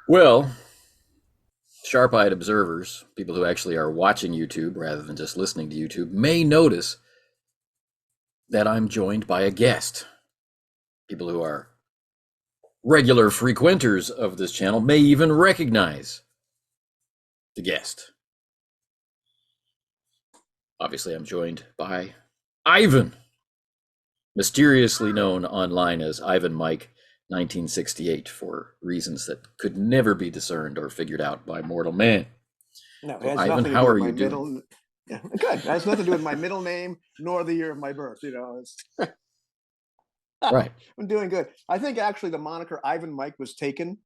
Well, sharp-eyed observers, people who actually are watching YouTube rather than just listening to YouTube, may notice that I'm joined by a guest. People who are regular frequenters of this channel may even recognize the guest. Obviously, I'm joined by Ivan, mysteriously known online as Ivan Mike 1968 for reasons that could never be discerned or figured out by mortal man. No, it So, has Ivan, nothing to how do with are my you doing? middle. Yeah, good. It has nothing to do with my middle name nor the year of my birth. Right. I'm doing good. I think actually the moniker Ivan Mike was taken,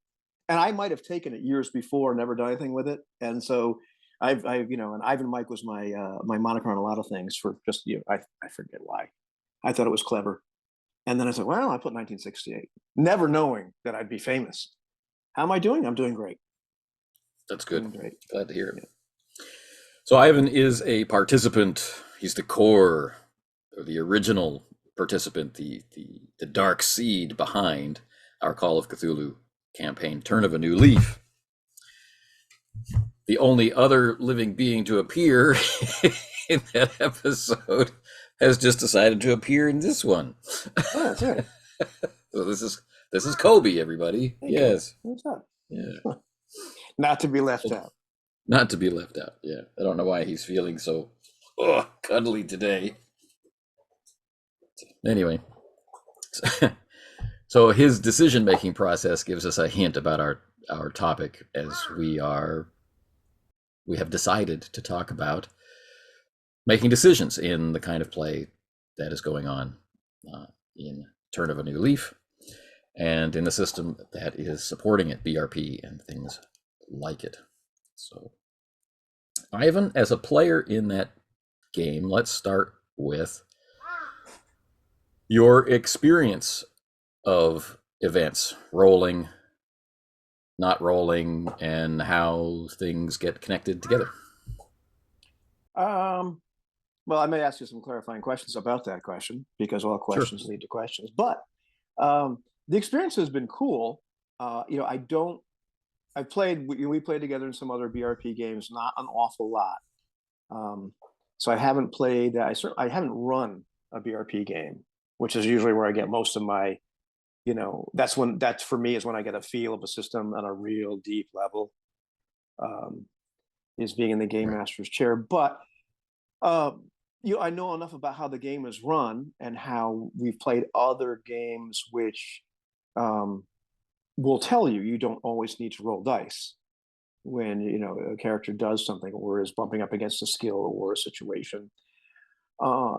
and I might have taken it years before, never done anything with it. And so and Ivan Mike was my moniker on a lot of things for just I forget why. I thought it was clever, and then I said, well, I put 1968, never knowing that I'd be famous. How am I doing? I'm doing great. That's Doing good. great. Glad to hear it. Yeah. So Ivan is a participant. He's the core, or the original participant, the dark seed behind our Call of Cthulhu campaign, Turn of a New Leaf. The only other living being to appear in that episode has just decided to appear in this one. Oh, that's right. So this is Kobe, everybody. Hey, Kobe. Yes. What's up? Yeah. Not to be left out. Not to be left out. Yeah. I don't know why he's feeling so cuddly today. Anyway, so his decision-making process gives us a hint about our topic, as we have decided to talk about making decisions in the kind of play that is going on in Turn of a New Leaf and in the system that is supporting it, BRP and things like it. So, Ivan, as a player in that game, let's start with your experience of events, rolling, not rolling, and how things get connected together. Well, I may ask you some clarifying questions about that question because all questions Sure. lead to questions. But the experience has been cool. I don't. I've played. We played together in some other BRP games, not an awful lot. Um, so I haven't played. I haven't run a BRP game, which is usually where I get most of my. That's for me is when I get a feel of a system on a real deep level. Um, is being in the game Right. master's chair, but I know enough about how the game is run and how we've played other games, which um, will tell you don't always need to roll dice when a character does something or is bumping up against a skill or a situation.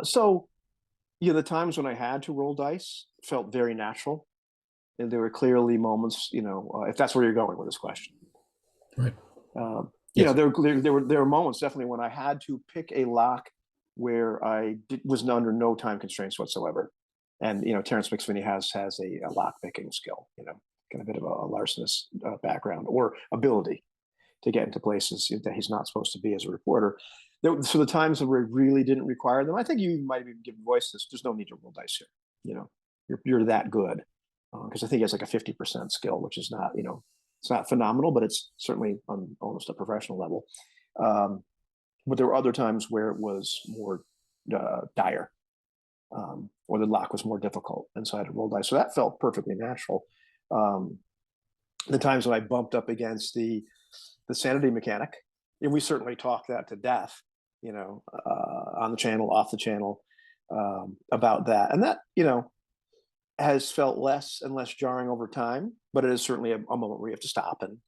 So the times when I had to roll dice felt very natural, and there were clearly moments. If that's where you're going with this question. Right. Yes. Yes. There were moments definitely when I had to pick a lock where was under no time constraints whatsoever. And Terrence McSweeney has a lock picking skill, kind of a bit of a larcenous background or ability to get into places that he's not supposed to be as a reporter. So the times that we really didn't require them, I think you might even give voice to this. There's no need to roll dice here. You're that good because I think he has like a 50% skill, which is not it's not phenomenal, but it's certainly on almost a professional level. But there were other times where it was more dire, or the lock was more difficult, and so I had to roll dice. So that felt perfectly natural. Um, the times when I bumped up against the sanity mechanic, and we certainly talked that to death, on the channel, off the channel, about that, and that has felt less and less jarring over time, but it is certainly a moment where you have to stop and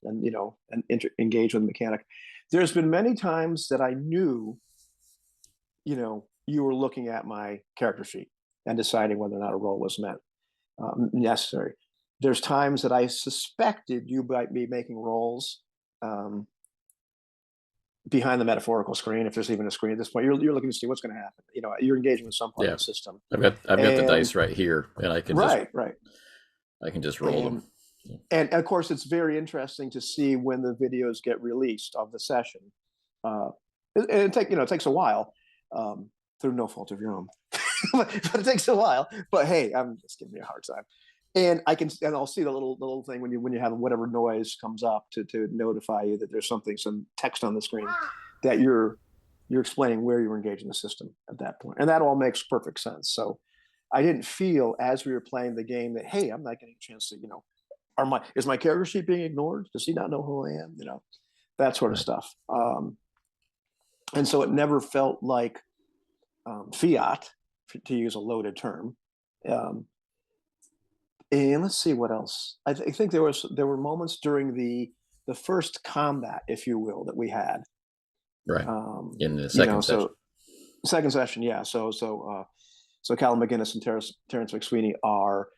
engage with the mechanic. There's been many times that I knew, you were looking at my character sheet and deciding whether or not a roll was necessary. There's times that I suspected you might be making rolls behind the metaphorical screen, if there's even a screen at this point. You're looking to see what's going to happen. You're engaging with some part of Yeah. the system. I've got the dice right here, and I can right. just roll them. And of course, it's very interesting to see when the videos get released of the session. It takes a while, through no fault of your own, but it takes a while. But hey, I'm just giving you a hard time. and I'll see the little thing when you have whatever noise comes up to notify you that there's some text on the screen that you're explaining where you're engaging the system at that point, and that all makes perfect sense. So I didn't feel as we were playing the game that, hey, I'm not getting a chance to, is my character sheet being ignored? Does he not know who I am? That sort of Right. stuff. And so it never felt like fiat, to use a loaded term. Um, and let's see what else. I think there were moments during the first combat, if you will, that we had. Right. In the second session. So second session, yeah. So Callum McGinnis and Terrence McSweeney are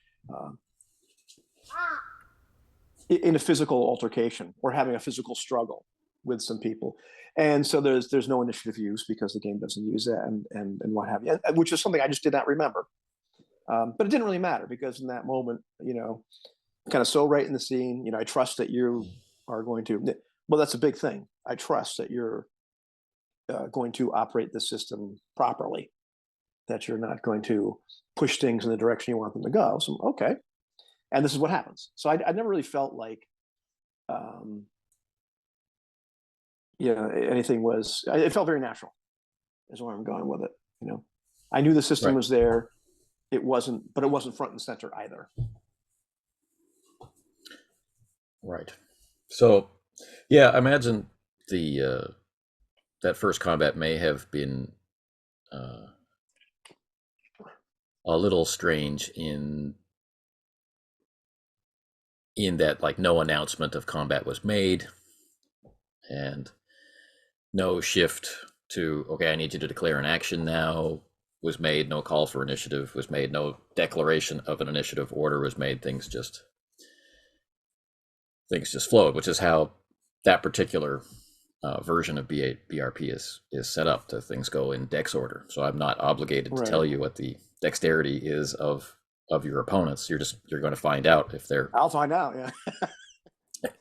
in a physical altercation or having a physical struggle with some people, and so there's no initiative use because the game doesn't use that, and what have you, which is something I just did not remember. But it didn't really matter because in that moment, kind of so right in the scene, I trust that you are going to. Well, that's a big thing. I trust that you're going to operate the system properly, that you're not going to push things in the direction you want them to go. So, okay. And this is what happens. So I never really felt like, anything it felt very natural is where I'm going with it. I knew the system Right. was there. But it wasn't front and center either. Right. So, yeah, I imagine the that first combat may have been a little strange in that, like, no announcement of combat was made, and no shift to, okay, I need you to declare an action now was made, no call for initiative was made, no declaration of an initiative order was made. Things just flowed, which is how that particular version of BRP is set up. To things go in dex order, so I'm not obligated to tell you what the dexterity is of your opponents. You're going to find out I'll find out. Yeah.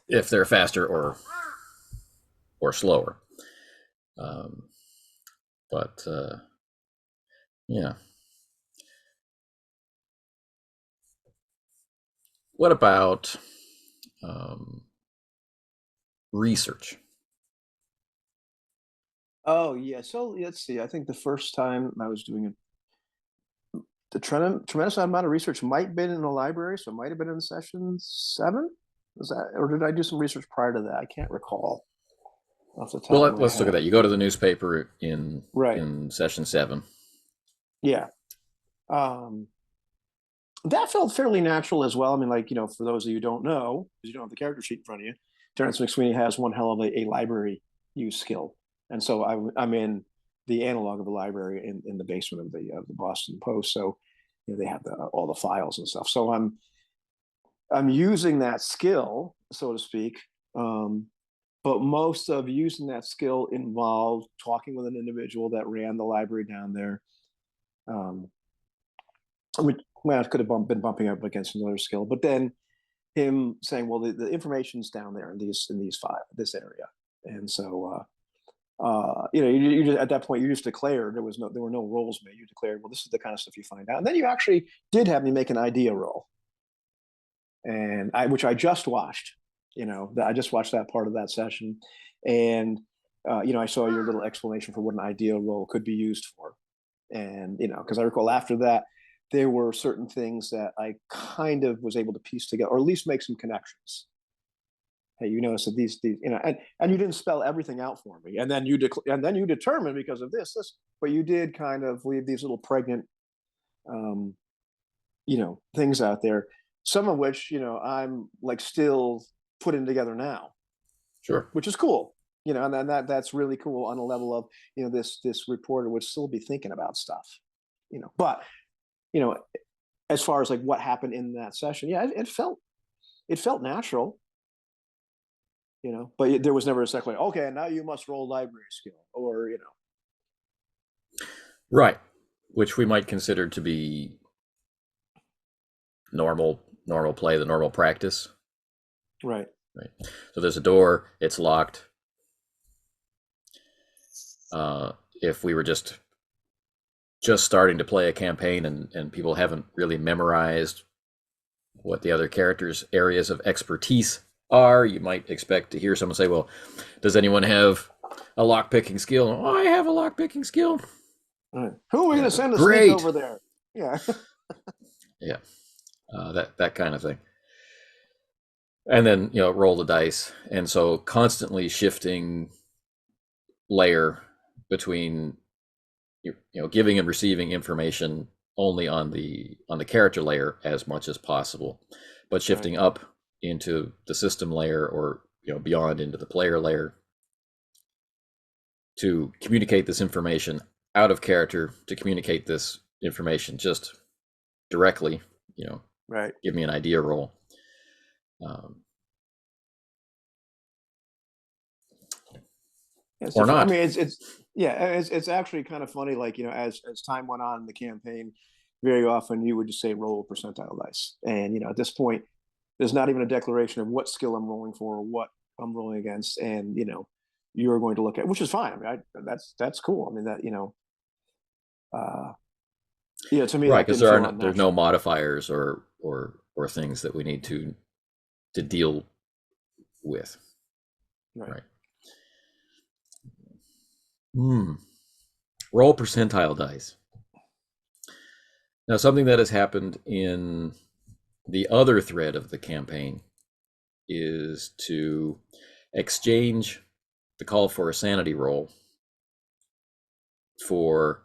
if they're faster or slower. But yeah. What about research? Oh yeah. So let's see. I think the first time I was doing the tremendous amount of research might have been in the library, so it might have been in session 7. Was that, or did I do some research prior to that? I can't recall off the top Well, of my let's look at head. that. You go to the newspaper Right. in session 7. Yeah. That felt fairly natural as well. I mean, for those of you who don't know, because you don't have the character sheet in front of you, Terrence McSweeney has one hell of a library use skill. And so I'm in the analog of the library in the basement of the Boston Post. So, they have all the files and stuff. So I'm using that skill, so to speak. But most of using that skill involved talking with an individual that ran the library down there. I could have been bumping up against another skill, but then him saying, "Well, the information's down there in these five, this area," and so you just, at that point you just declared there were no rolls made. You declared, "Well, this is the kind of stuff you find out," and then you actually did have me make an idea roll, and which I just watched. I just watched that part of that session, and I saw your little explanation for what an idea roll could be used for, and because I recall after that there were certain things that I kind of was able to piece together, or at least make some connections. Hey, you notice that these and you didn't spell everything out for me, and then you determined because of this, but you did kind of leave these little pregnant, um, things out there, some of which I'm like still putting together now, Sure. which is cool. And then that's really cool on a level of this reporter would still be thinking about stuff, but as far as like what happened in that session, yeah, it felt natural, but there was never a second like, okay, now you must roll library skill, or Right. Which we might consider to be normal play, the normal practice. right. Right. So there's a door, it's locked. If we were just starting to play a campaign and people haven't really memorized what the other character's areas of expertise are. You might expect to hear someone say, well, does anyone have a lockpicking skill? Oh, I have a lockpicking skill. Right. Who are we Yeah, going to send to sneak great. over there? Yeah. Yeah, that kind of thing. And then, roll the dice. And so constantly shifting layer between, giving and receiving information only on the character layer as much as possible, but shifting Right. up into the system layer, or beyond into the player layer, to communicate this information out of character, to communicate this information just directly, Right. give me an idea roll. Um, Yeah, it's or different. I not. mean, it's actually kind of funny. Like, as time went on in the campaign, very often you would just say roll percentile dice, and at this point, there's not even a declaration of what skill I'm rolling for or what I'm rolling against, and you're going to look at, which is fine. I mean, that's cool. I mean, that uh, to me Right, that because didn't feel there's no unnatural. modifiers or things that we need to deal with. Right. Right. Roll percentile dice. Now, something that has happened in the other thread of the campaign is to exchange the call for a sanity roll for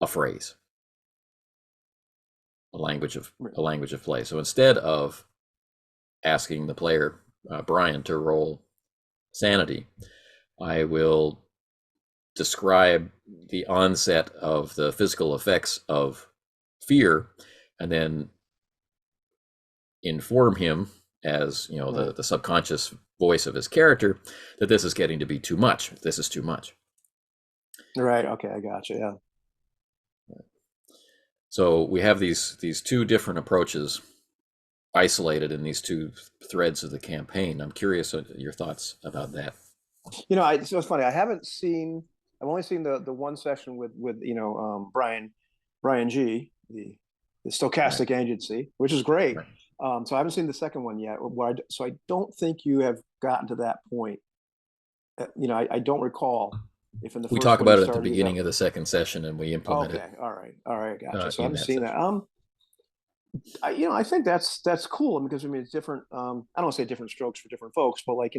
a phrase, Right. a language of play. So instead of asking the player, Brian, to roll sanity, I will describe the onset of the physical effects of fear, and then inform him, as Right. the subconscious voice of his character, that this is getting to be too much. This is too much. Right. Okay, I got you. Yeah. So we have these two different approaches isolated in these two threads of the campaign. I'm curious your thoughts about that. So it's funny. I've only seen the one session with Brian G, the Right. stochastic agency, which is great. Right. So I haven't seen the second one yet. So I don't think you have gotten to that point. I don't recall if in the We first talk one you about it at the started. Is that beginning of the second session, and we implement it okay? All right, gotcha. So I in haven't that seen that. session. I think that's cool because I mean it's different. I don't want to say different strokes for different folks, but like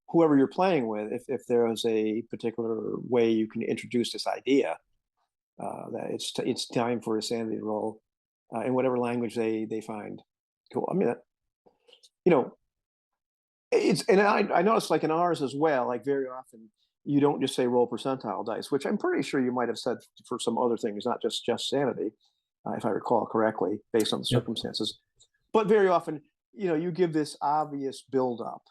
whoever you're playing with, if there is a particular way you can introduce this idea that it's time for a sanity roll in whatever language they find cool. I mean, you know, it's and I noticed like in ours as well. Like very often you don't just say roll percentile dice, which I'm pretty sure you might have said for some other things, not just sanity, if I recall correctly, based on the Yep. circumstances. But very often, you give this obvious build up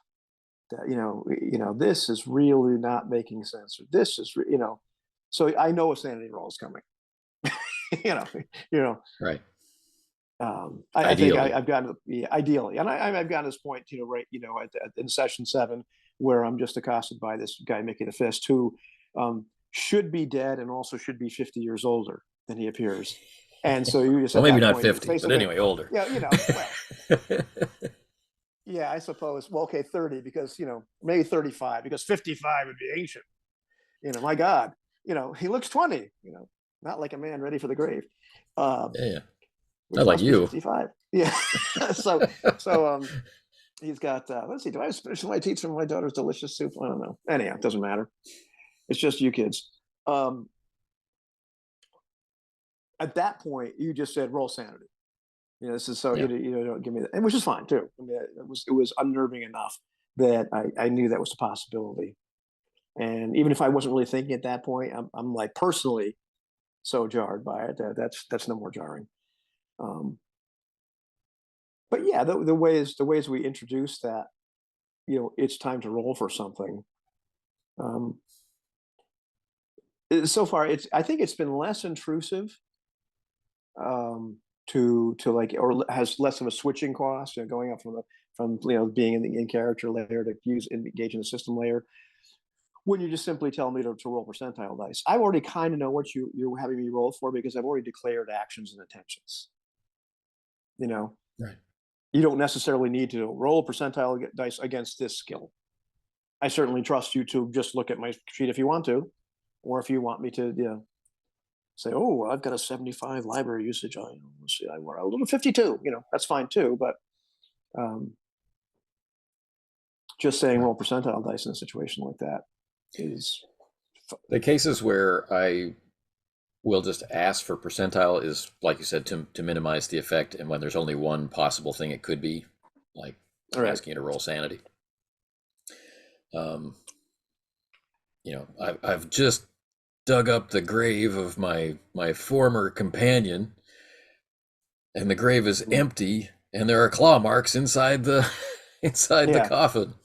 that this is really not making sense, or this is so I know a sanity roll is coming. you know, you know. Right. I think Ideally. I've gotten ideally, and I've gotten to this point, right, in session 7, where I'm just accosted by this guy Mickey the Fist, who should be dead and also should be 50 years older than he appears, and so you just Well, at maybe that not point you 50, face but him, anyway, older. yeah, well, yeah, I suppose. Well, okay, 30 because maybe 35 because 55 would be ancient. My God, he looks 20. Not like a man ready for the grave. Yeah. Which Not like must be you. 55. Yeah. so he's got let's see, do I have special my teeth from my daughter's delicious soup? I don't know. Anyhow, it doesn't matter. It's just you kids. At that point, you just said roll sanity. This is so Yeah. don't give me that, and which is fine too. I mean, it was unnerving enough that I knew that was a possibility. And even if I wasn't really thinking at that point, I'm like personally so jarred by it that that's no more jarring. Um, but yeah, the ways we introduce that, it's time to roll for something. Um, so far, I think it's been less intrusive to like, or has less of a switching cost, going up from being in character layer to engage in the system layer. When you just simply tell me to roll percentile dice, I already kind of know what you're having me roll for because I've already declared actions and intentions. You know, Right. you don't necessarily need to roll percentile dice against this skill. I certainly trust you to just look at my sheet if you want to, or if you want me to, say, oh, I've got a 75 library usage. Let's see, I rolled a 52. That's fine too. But just saying roll percentile dice in a situation like that is the cases where I will just ask for percentile is, like you said, to minimize the effect, and when there's only one possible thing it could be, like asking you to roll sanity. I've just dug up the grave of my former companion, and the grave is empty, and there are claw marks inside the the coffin.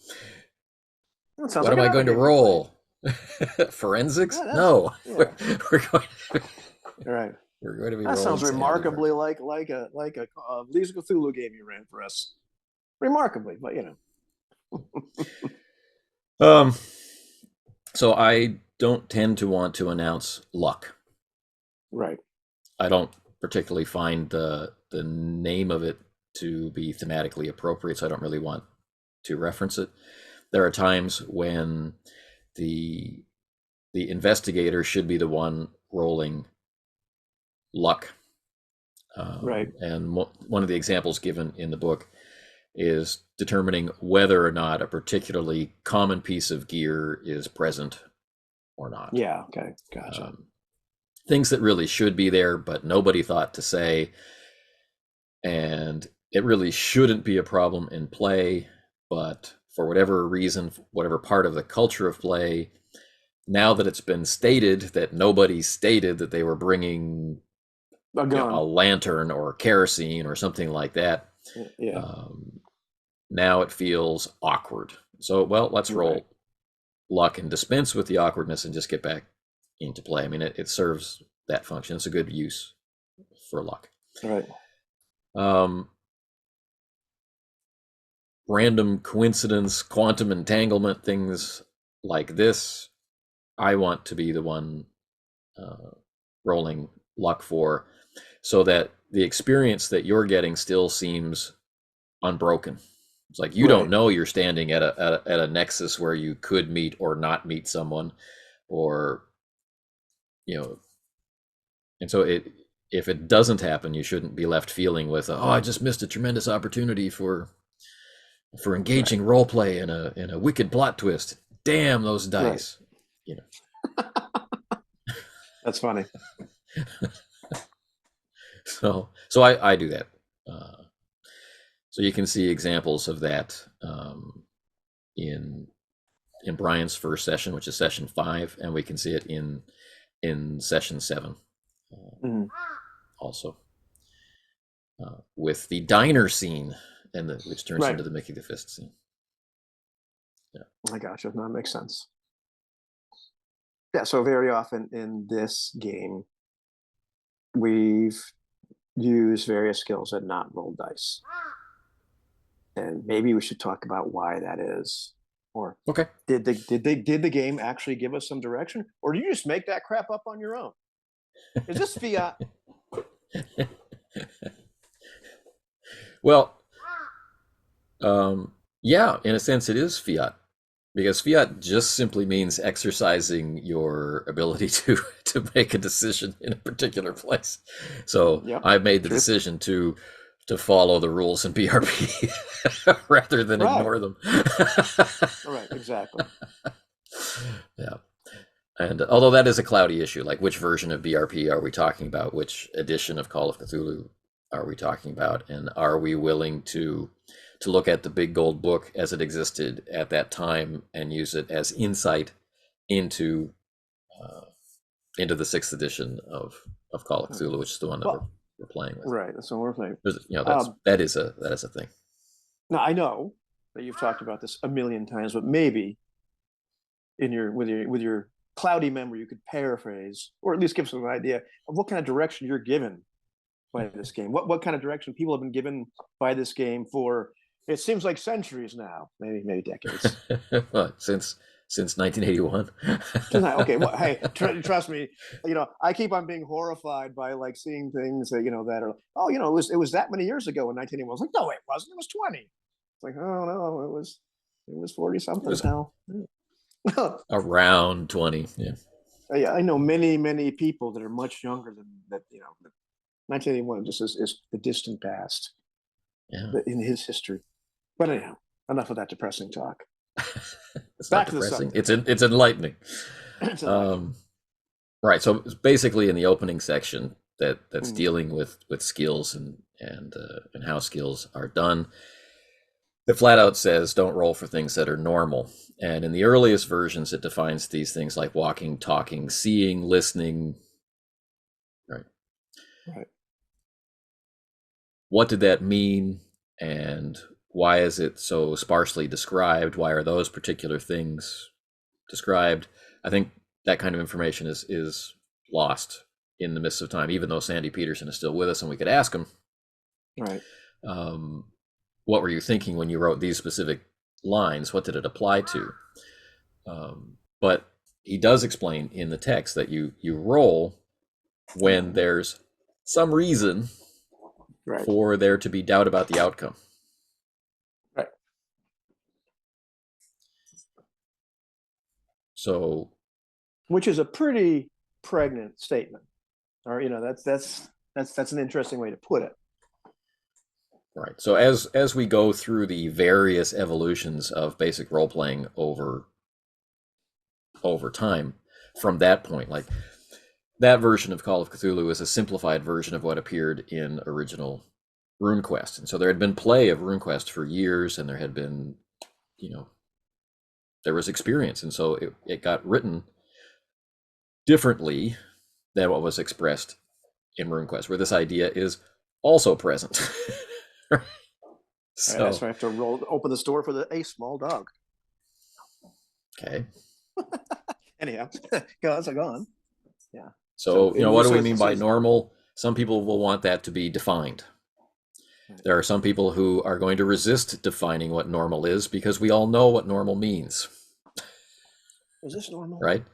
What am I going to roll? Forensics? No. We're going to, right. We're going to be. That sounds remarkably like a Leaves of Cthulhu game you ran for us. Remarkably, but So I don't tend to want to announce luck. Right. I don't particularly find the name of it to be thematically appropriate, so I don't really want to reference it. There are times when the investigator should be the one rolling luck. Right. And one of the examples given in the book is determining whether or not a particularly common piece of gear is present or not. Yeah, okay, gotcha. Things that really should be there, but nobody thought to say. And it really shouldn't be a problem in play, but for whatever reason, whatever part of the culture of play, now that it's been stated that nobody stated that they were bringing a lantern or kerosene or something like that, now it feels awkward. So, let's roll luck and dispense with the awkwardness and just get back into play. I mean, it serves that function. It's a good use for luck. Right. Random coincidence, quantum entanglement, things like this, I want to be the one rolling luck for, so that the experience that you're getting still seems unbroken. It's like you don't know you're standing at a nexus where you could meet or not meet someone, or and so if it doesn't happen, you shouldn't be left feeling with, I just missed a tremendous opportunity for engaging role play in a wicked plot twist. Damn those dice. That's funny. So I do that. So you can see examples of that in Brian's first session, which is session 5, and we can see it in session 7 also, with the diner scene, and which turns into the Mickey the Fist scene. Yeah, I gotcha. That makes sense. Yeah, so very often in this game, we've used various skills and not rolled dice. And maybe we should talk about why that is. Or did the game actually give us some direction, or do you just make that crap up on your own? Is this fiat? Well, yeah, in a sense it is fiat, because fiat just simply means exercising your ability to make a decision in a particular place. So I've made the decision to follow the rules in BRP rather than ignore them. Right, exactly. Yeah. And although that is a cloudy issue, like which version of BRP are we talking about? Which edition of Call of Cthulhu are we talking about? And are we willing to look at the big gold book as it existed at that time and use it as insight into the 6th edition of Call of Cthulhu, which is the one that we're playing with? Right, that's what we're playing. That is a thing. Now I know that you've talked about this a million times, but maybe with your cloudy memory, you could paraphrase, or at least give us an idea of what kind of direction you're given by this game. What kind of direction people have been given by this game for, it seems like centuries now, maybe decades. Well, since since 1981. Okay, well, hey, trust me. I keep on being horrified by like seeing things that that are. Oh, it was that many years ago in 1981. I was like, no, it wasn't. It was 20. It's like, oh no, it was 40 It something, was pal. around 20. Yeah. I know many people that are much younger than that. 1981 just is the distant past Yeah. in his history. But anyhow, enough of that depressing talk. It's not Back to the depressing. subject. It's enlightening. It's enlightening. Um, right. So basically, in the opening section, that's Mm, dealing with skills and how skills are done. It flat out says don't roll for things that are normal. And in the earliest versions, it defines these things like walking, talking, seeing, listening. Right. right. What did that mean? And why is it so sparsely described? Why are those particular things described? I think that kind of information is lost in the midst of time, even though Sandy Peterson is still with us and we could ask him, Right. um, what were you thinking when you wrote these specific lines? What did it apply to? But he does explain in the text that you roll when there's some reason Right. for there to be doubt about the outcome. Right. So, Which is a pretty pregnant statement. Or that's an interesting way to put it. right. So as we go through the various evolutions of basic role playing over time, from that point, like that version of Call of Cthulhu is a simplified version of what appeared in original RuneQuest. And so there had been play of RuneQuest for years, and there had been, there was experience. And so it got written differently than what was expressed in RuneQuest, where this idea is also present. Right. That's So, why I have to open the store for a small dog. okay. Anyhow, go on. Yeah. So, what do we mean by it's normal? Some people will want that to be defined. right. There are some people who are going to resist defining what normal is because we all know what normal means, Is this normal? right?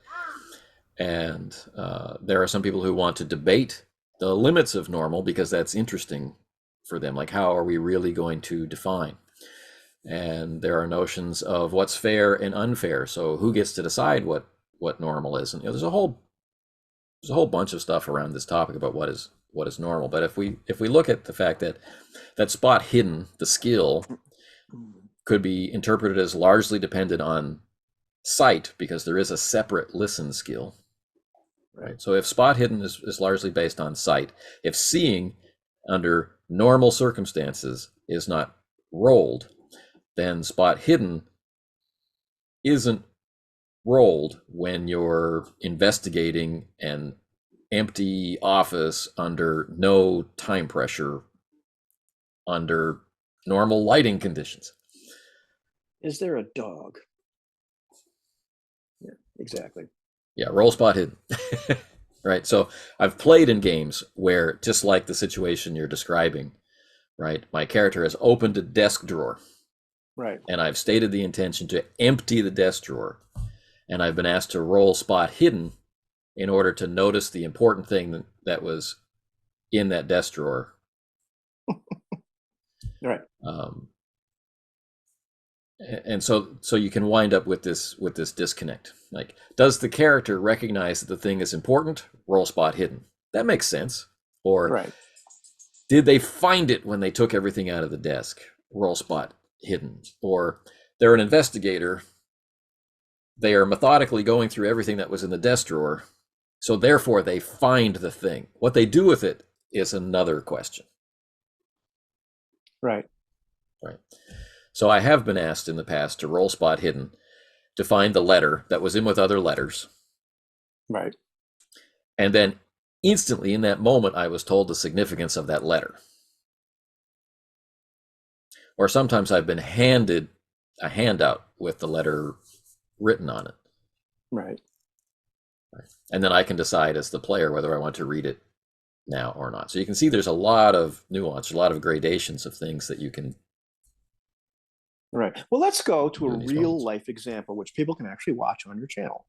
And there are some people who want to debate the limits of normal because that's interesting for them. Like, how are we really going to define? And there are notions of what's fair and unfair. So, who gets to decide what normal is? And there's a whole bunch of stuff around this topic about what is normal. But if we look at the fact that spot hidden, the skill, could be interpreted as largely dependent on sight because there is a separate listen skill, right? So if spot hidden is largely based on sight, if seeing under normal circumstances is not rolled, then spot hidden isn't rolled when you're investigating an empty office under no time pressure, under normal lighting conditions. Is there a dog? Yeah, exactly. Yeah, roll spot hidden. Right. So I've played in games where, just like the situation you're describing, right, my character has opened a desk drawer. Right. And I've stated the intention to empty the desk drawer. And I've been asked to roll spot hidden in order to notice the important thing that was in that desk drawer. Right. And so you can wind up with this disconnect. Like, does the character recognize that the thing is important? Roll spot hidden. That makes sense. Or right. Did they find it when they took everything out of the desk? Roll spot hidden. Or they're an investigator. They are methodically going through everything that was in the desk drawer. So therefore they find the thing. What they do with it is another question. Right. Right. So I have been asked in the past to roll spot hidden to find the letter that was in with other letters. Right. And then instantly in that moment, I was told the significance of that letter. Or sometimes I've been handed a handout with the letter written on it. Right. And then I can decide as the player whether I want to read it now or not. So you can see there's a lot of nuance, a lot of gradations of things that you can Right. Well, let's go to a in these real moments. life example, which people can actually watch on your channel.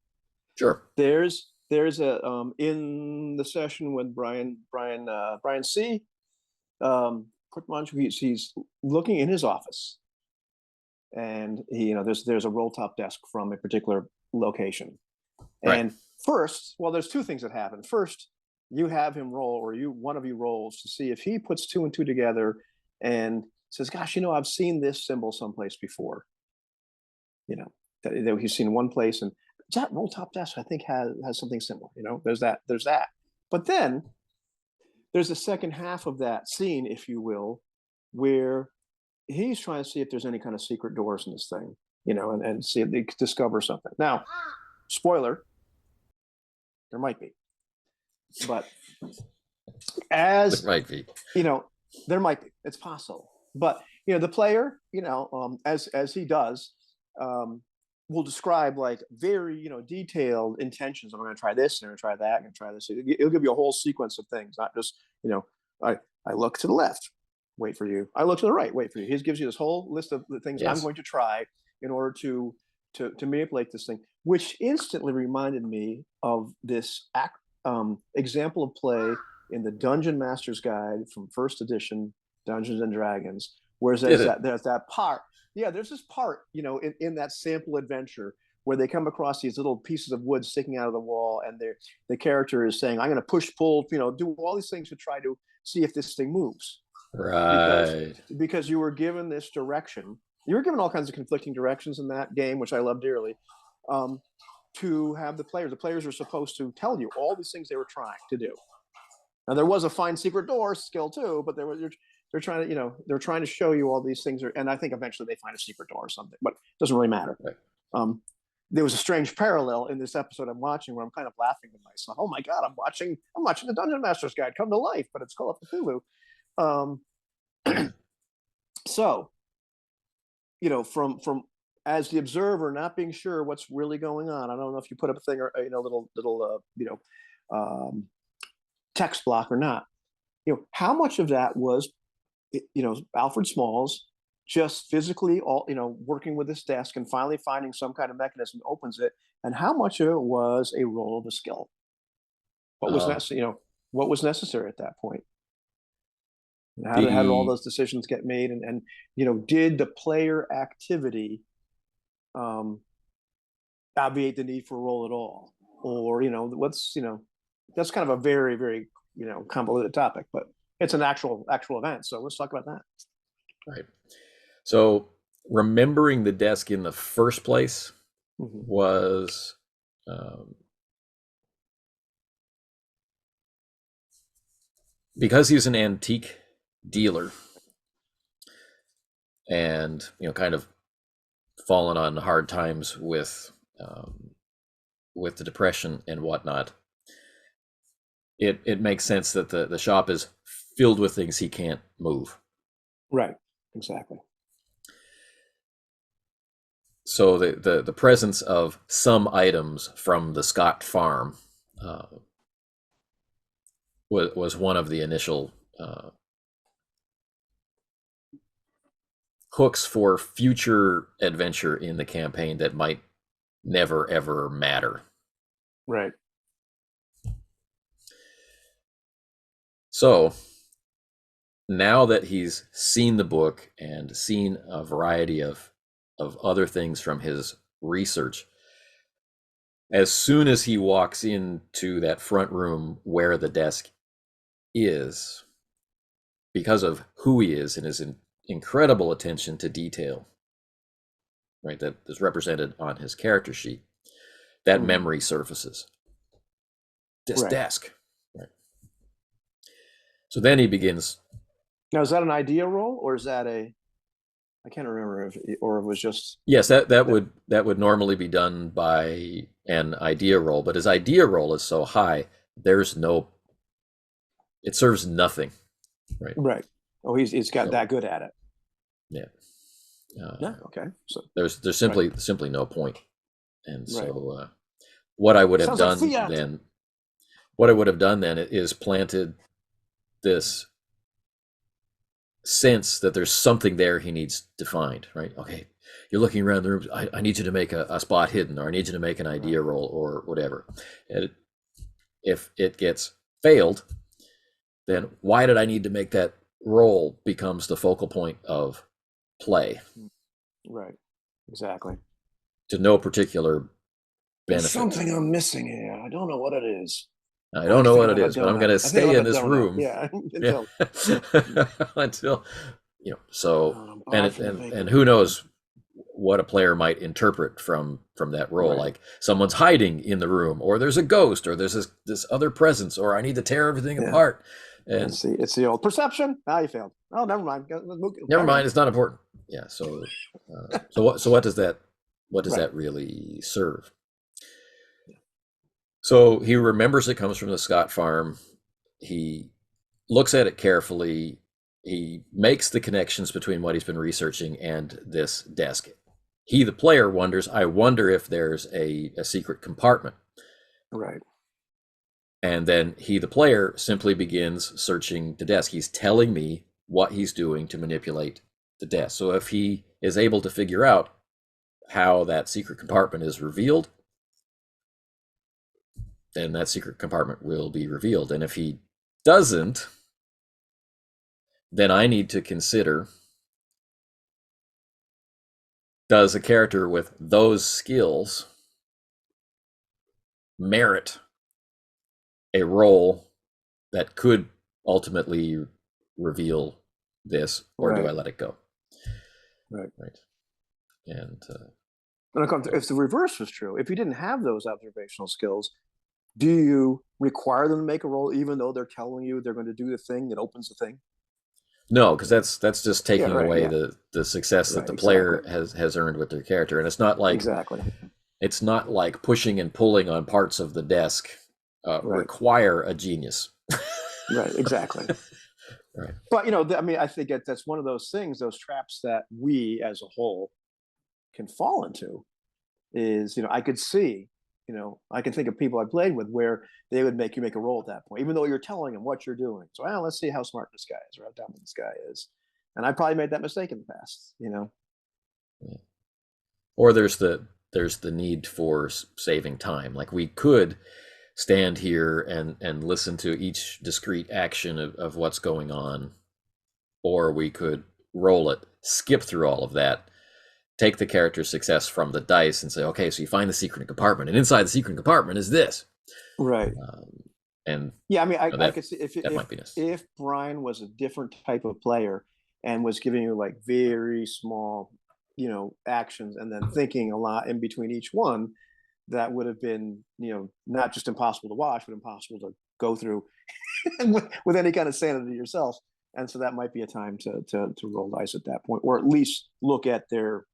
Sure. There's a in the session with Brian C. Quick munch, he's looking in his office, and there's a roll top desk from a particular location. Right. And first, well, there's two things that happen. First, you have him roll, or one of you rolls to see if he puts two and two together and says, "Gosh, I've seen this symbol someplace before." That he's seen one place, and that roll top desk I think has something similar. There's that. But then there's the second half of that scene, if you will, where he's trying to see if there's any kind of secret doors in this thing, and see if they discover something. Now, spoiler, there might be, but There as might be. there might be. It's possible, but the player, as he does, will describe like very detailed intentions. I'm going to try this, I'm going to try that, I'm going to try this. It'll give you a whole sequence of things, not just I look to the left, wait for you. I look to the right, wait for you. He gives you this whole list of the things I'm Yes. going to try in order to manipulate this thing, which instantly reminded me of this example of play in the Dungeon Master's Guide from first edition Dungeons and Dragons, where there's that part. Yeah, there's this part, in that sample adventure where they come across these little pieces of wood sticking out of the wall, and the character is saying, "I'm going to push, pull, do all these things to try to see if this thing moves." Right. Because you were given this direction. You were given all kinds of conflicting directions in that game, which I love dearly. To have the players are supposed to tell you all these things they were trying to do. Now there was a find secret door skill too, but they're trying to they're trying to show you all these things, and I think eventually they find a secret door or something, but it doesn't really matter. Right. There was a strange parallel in this episode I'm watching where I'm kind of laughing to myself. Oh my god, I'm watching the Dungeon Master's Guide come to life, but it's Call of Cthulhu. So, from as the observer, not being sure what's really going on. I don't know if you put up a thing or little text block or not. How much of that was Alfred Smalls just physically working with his desk and finally finding some kind of mechanism that opens it, and how much of it was a roll of the skill? What was what was necessary at that point? How did all those decisions get made, and did the player activity obviate the need for a roll at all, or what's that's kind of a very, very convoluted topic, but it's an actual event. So let's talk about that. Right. So remembering the desk in the first place was because he's an antique dealer and kind of fallen on hard times with the depression and whatnot. It makes sense that the shop is filled with things he can't move. Right. Exactly. So the presence of some items from the Scott farm was one of the initial hooks for future adventure in the campaign that might never ever matter. Right. So now that he's seen the book and seen a variety of other things from his research, as soon as he walks into that front room where the desk is, because of who he is and his incredible attention to detail, right, that is represented on his character sheet, that memory surfaces. This desk. Right. So then he begins. Now, is that an idea roll, or is that I can't remember or it was just. Yes, that would normally be done by an idea roll, but his idea roll is so high, it serves nothing. Right. Right. Oh, he's got that good at it. Yeah. Yeah. Okay. So there's simply no point. And so what I would have done then is planted this sense that there's something there he needs to find, right? Okay, you're looking around the room. I need you to make a spot hidden, or I need you to make an idea roll, or whatever. And if it gets failed, then why did I need to make that roll becomes the focal point of play. Right. Exactly. To no particular There's benefit. something I'm missing here. I don't know what it is. I don't know what it is, but I'm going to I think stay about in a this donut. room. Yeah. Yeah. Until, so, Bar from the bakery. and who knows what a player might interpret from that role. Right. Like someone's hiding in the room, or there's a ghost, or there's this other presence, or I need to tear everything apart. And it's the old perception. Ah, you failed. Oh, never mind. never mind, it's not important. Yeah. So what does that Right. that really serve? So he remembers it comes from the Scott farm. He looks at it carefully. He makes the connections between what he's been researching and this desk. He, the player, wonders, I wonder if there's a secret compartment. Right. And then he, the player, simply begins searching the desk. He's telling me what he's doing to manipulate the desk. So if he is able to figure out how that secret compartment is revealed, then that secret compartment will be revealed. And if he doesn't, then I need to consider, does a character with those skills merit a role that could ultimately reveal this, or do I let it go? Right. And if the reverse was true, if you didn't have those observational skills, do you require them to make a roll even though they're telling you they're going to do the thing that opens the thing? no, because that's just taking away the success that the player has earned with their character. And it's not like it's not like pushing and pulling on parts of the desk require a genius. Right, exactly. Right. But I mean, I think that's one of those things, those traps that we as a whole can fall into. Is I could see, I can think of people I played with where they would make you make a roll at that point, even though you're telling them what you're doing. So, let's see how smart this guy is or how dumb this guy is. And I probably made that mistake in the past. Yeah. Or there's the need for saving time. Like we could stand here and listen to each discrete action of what's going on, or we could roll it, skip through all of that, take the character's success from the dice and say, okay, so you find the secret compartment, and inside the secret compartment is this. Right. And yeah, I mean, I could see if Brian was a different type of player and was giving you like very small, actions and then thinking a lot in between each one, that would have been, not just impossible to watch, but impossible to go through with any kind of sanity yourself. And so that might be a time to roll dice at that point, or at least look at their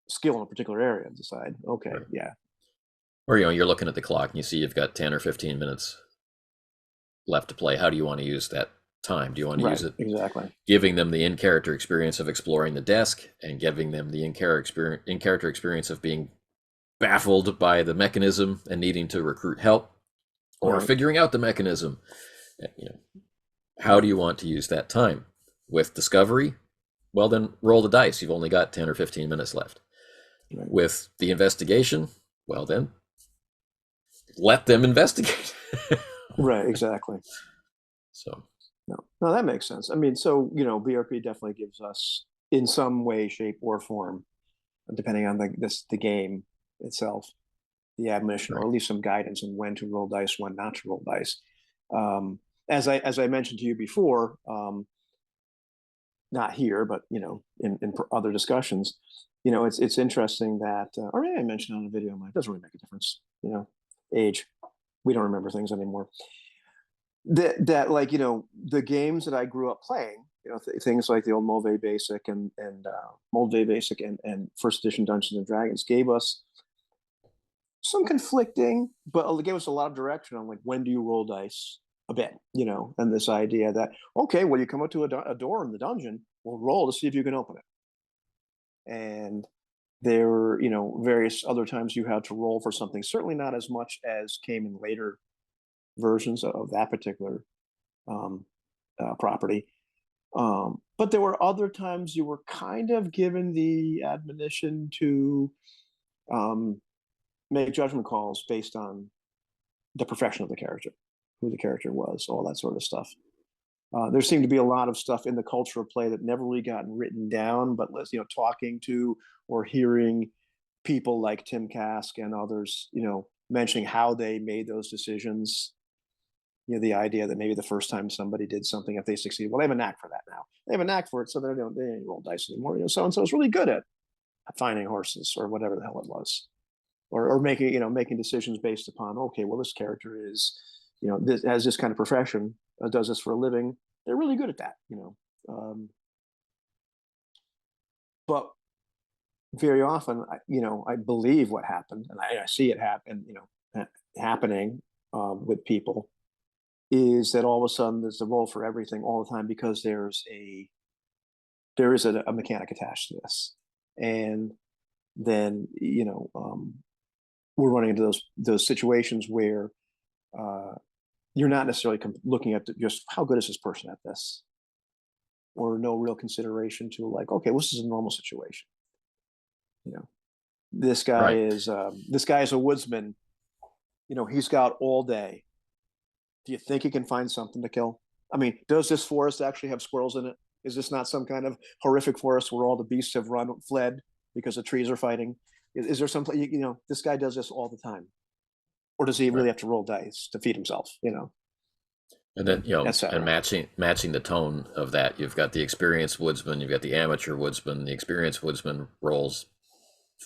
skill in a particular area and decide, okay, yeah. Or you're looking at the clock and you see you've got 10 or 15 minutes left to play. How do you want to use that time? Do you want to use it giving them the in-character experience of exploring the desk and giving them the in-character experience of being baffled by the mechanism and needing to recruit help, or figuring out the mechanism? How do you want to use that time? With discovery, well, then roll the dice. You've only got 10 or 15 minutes left. With the investigation, well, then let them investigate. Right, exactly. So no, that makes sense. I mean, so BRP definitely gives us, in some way, shape, or form, depending on the game itself, the admonition, or at least some guidance on when to roll dice, when not to roll dice. As I mentioned to you before, not here, but in other discussions, it's interesting that, or maybe I mentioned on a video, it doesn't really make a difference. Age, we don't remember things anymore. That like the games that I grew up playing, things like the old Mulvey Basic and Mulvey Basic and First Edition Dungeons and Dragons gave us some conflicting, but it gave us a lot of direction on like when do you roll dice a bit, and this idea that, okay, well, you come up to a door in the dungeon, we'll roll to see if you can open it. And there were, various other times you had to roll for something, certainly not as much as came in later versions of that particular property. But there were other times you were kind of given the admonition to um, make judgment calls based on the profession of the character, who the character was, all that sort of stuff. There seemed to be a lot of stuff in the culture of play that never really gotten written down, but talking to or hearing people like Tim Kask and others, mentioning how they made those decisions. The idea that maybe the first time somebody did something, if they succeed, well, they have a knack for that now. They have a knack for it, so they ain't roll dice anymore. So and so is really good at finding horses or whatever the hell it was, or making decisions based upon, okay, well, this character is, this has this kind of profession, does this for a living. They're really good at that. But very often, I believe what happened, and I see it happen, happening with people, is that all of a sudden there's a role for everything all the time because there is a mechanic attached to this, and then we're running into those situations where you're not necessarily looking at just how good is this person at this, or no real consideration to, like, okay, well, this is a normal situation. This guy Right. is a woodsman. He's got all day. Do you think he can find something to kill? I mean, does this forest actually have squirrels in it? Is this not some kind of horrific forest where all the beasts have fled because the trees are fighting? Is there some, this guy does this all the time? Or does he Right. really have to roll dice to feed himself? And then, and Etc. matching the tone of that, you've got the experienced woodsman, you've got the amateur woodsman. The experienced woodsman rolls,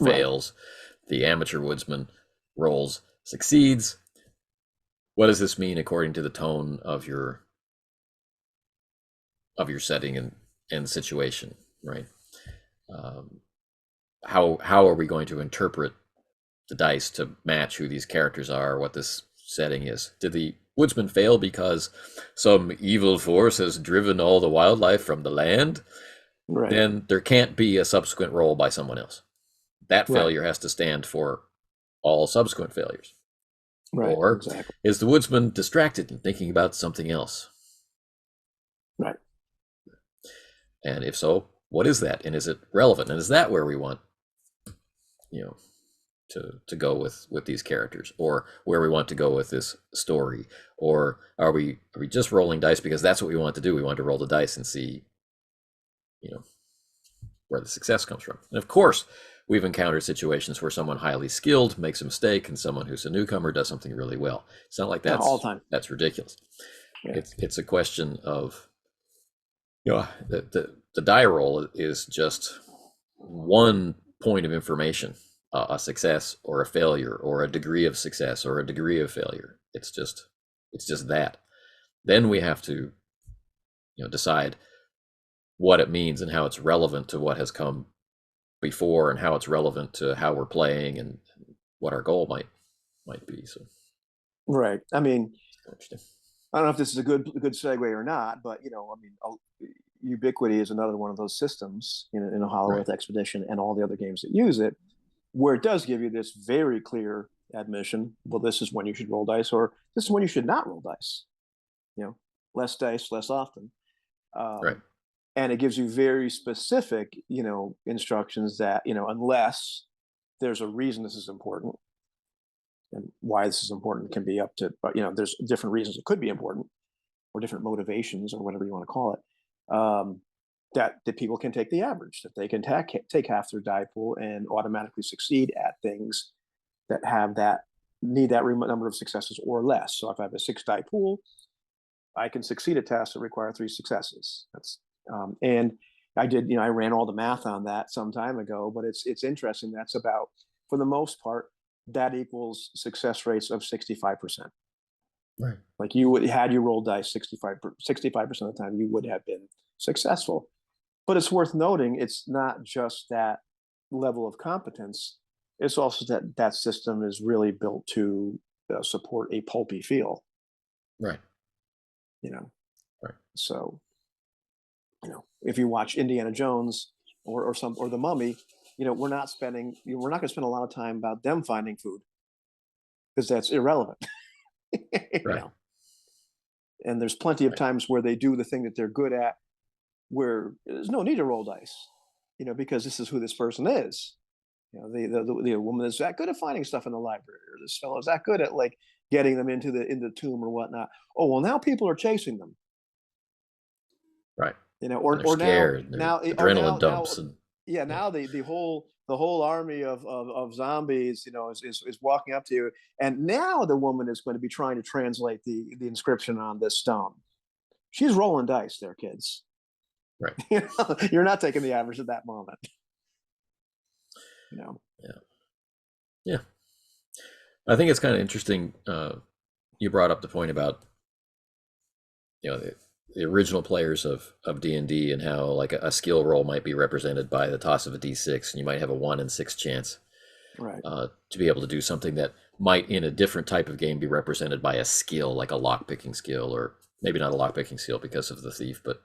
Right. fails. The amateur woodsman rolls, succeeds. What does this mean according to the tone of your setting and situation, right? Um, how are we going to interpret the dice to match who these characters are, what this setting is? Did the woodsman fail because some evil force has driven all the wildlife from the land? Right. Then there can't be a subsequent roll by someone else. That Right. failure has to stand for all subsequent failures. Right. Or Exactly. is the woodsman distracted and thinking about something else? Right. And if so, what is that? And is it relevant? And is that where we want, you know, to go with these characters, or where we want to go with this story? Or are we just rolling dice because that's what we want to do? We want to roll the dice and see, you know, where the success comes from. And of course, we've encountered situations where someone highly skilled makes a mistake and someone who's a newcomer does something really well. It's not like Yeah, all the time. that's ridiculous. Yeah. It's a question of, the die roll is just one point of information, a success or a failure, or a degree of success or a degree of failure. It's just that. Then we have to, decide what it means and how it's relevant to what has come before, and how it's relevant to how we're playing and what our goal might be. So Right. I mean, interesting. I don't know if this is a good segue or not, but I mean, Ubiquity is another one of those systems in a Hollow Right. Earth Expedition and all the other games that use it, where it does give you this very clear admission. Well, this is when you should roll dice, or this is when you should not roll dice. You know, less dice, less often, Right. um, and it gives you very specific, instructions that unless there's a reason this is important, and why this is important can be up to, but there's different reasons it could be important, or different motivations, or whatever you want to call it. That people can take the average, that they can take half their die pool and automatically succeed at things that need that number of successes or less. So if I have a 6 die pool, I can succeed at tasks that require 3 successes. And I did, I ran all the math on that some time ago, but it's interesting. That's about, for the most part, that equals success rates of 65%. Right. Like, you would, had you rolled dice 65% of the time, you would have been successful. But it's worth noting, it's not just that level of competence. It's also that system is really built to support a pulpy feel. Right. You know, Right. so if you watch Indiana Jones or the Mummy, we're not going to spend a lot of time about them finding food, because that's irrelevant. you Right. know, and there's plenty of Right. times where they do the thing that they're good at where there's no need to roll dice, because this is who this person is. The woman is that good at finding stuff in the library, or this fellow is that good at like getting them into the tomb or whatnot. Oh well, now people are chasing them, Right. And they're or now scared and their now or adrenaline now dumps and yeah, yeah. now the whole army of zombies, is walking up to you, and now the woman is going to be trying to translate the inscription on this stone. She's rolling dice there, kids. Right. You're not taking the average at that moment. Yeah. Yeah. I think it's kind of interesting. You brought up the point about the original players of D&D and how like a skill roll might be represented by the toss of a d6, and you might have a 1 in 6 chance Right. to be able to do something that might in a different type of game be represented by a skill like a lock picking skill, or maybe not a lock picking skill because of the thief, but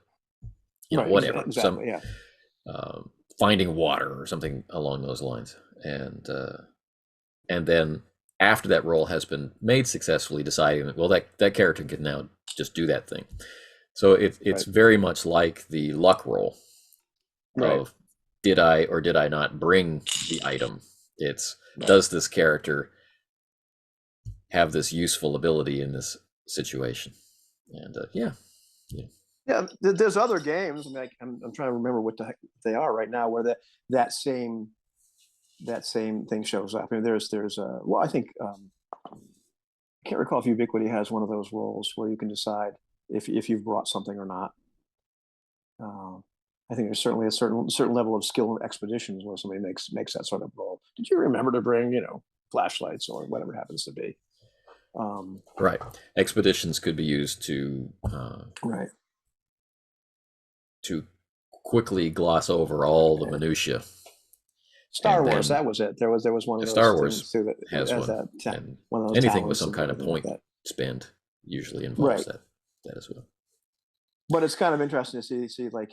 Right. whatever, some Exactly. Yeah. finding water or something along those lines. And then after that roll has been made successfully, deciding that, well, that character can now just do that thing. So it's Right. very much like the luck roll Right. of did I or did I not bring the item. It's Right. does this character have this useful ability in this situation? And yeah. Yeah. There's other games. I mean, I'm trying to remember what the heck they are right now, where that same thing shows up. I mean, there's well, I think I can't recall if Ubiquity has one of those roles where you can decide if you've brought something or not. Uh, I think there's certainly a certain level of skill in expeditions where somebody makes that sort of role. Did you remember to bring flashlights or whatever it happens to be? Right. Expeditions could be used Right. to quickly gloss over all the minutia, Star and Wars, then that was it. There was one of Star those Wars things too that has as one, that and one of those anything with talents some and kind of everything like point that. spend usually involves Right. that as well. But it's kind of interesting to see like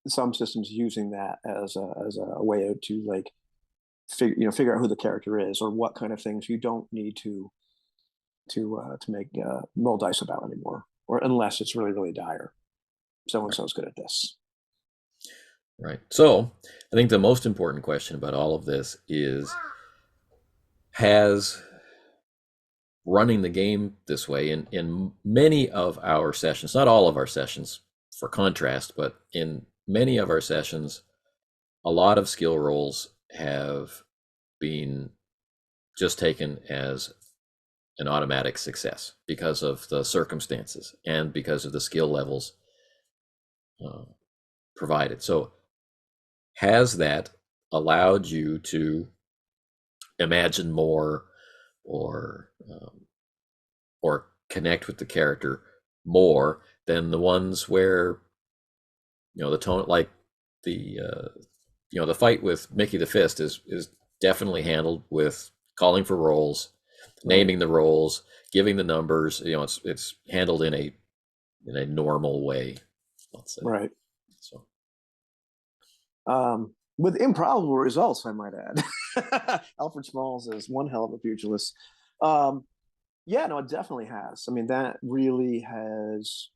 some systems using that as a way to like figure out who the character is or what kind of things you don't need to make roll dice about anymore, or unless it's really really dire. So and so's good at this. Right. So I think the most important question about all of this is, has running the game this way in many of our sessions, not all of our sessions for contrast, but in many of our sessions, a lot of skill rolls have been just taken as an automatic success because of the circumstances and because of the skill levels provided. So has that allowed you to imagine more, or or connect with the character more than the ones where the tone, like the the fight with Mickey the Fist is definitely handled with calling for rolls, Right. naming the rolls, giving the numbers. It's handled in a normal way, let's say. Right. So With improbable results, I might add. Alfred Smalls is one hell of a pugilist. Yeah, no, it definitely has. I mean, that really has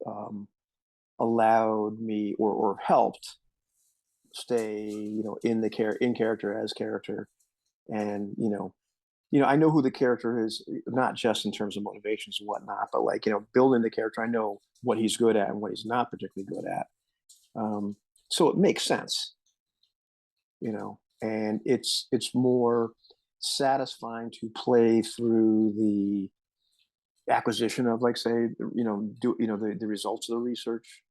allowed me or helped stay, in character as character, and I know who the character is, not just in terms of motivations and whatnot, but like building the character. I know what he's good at and what he's not particularly good at. So it makes sense, and it's more satisfying to play through the acquisition of, like, say, the results of the research,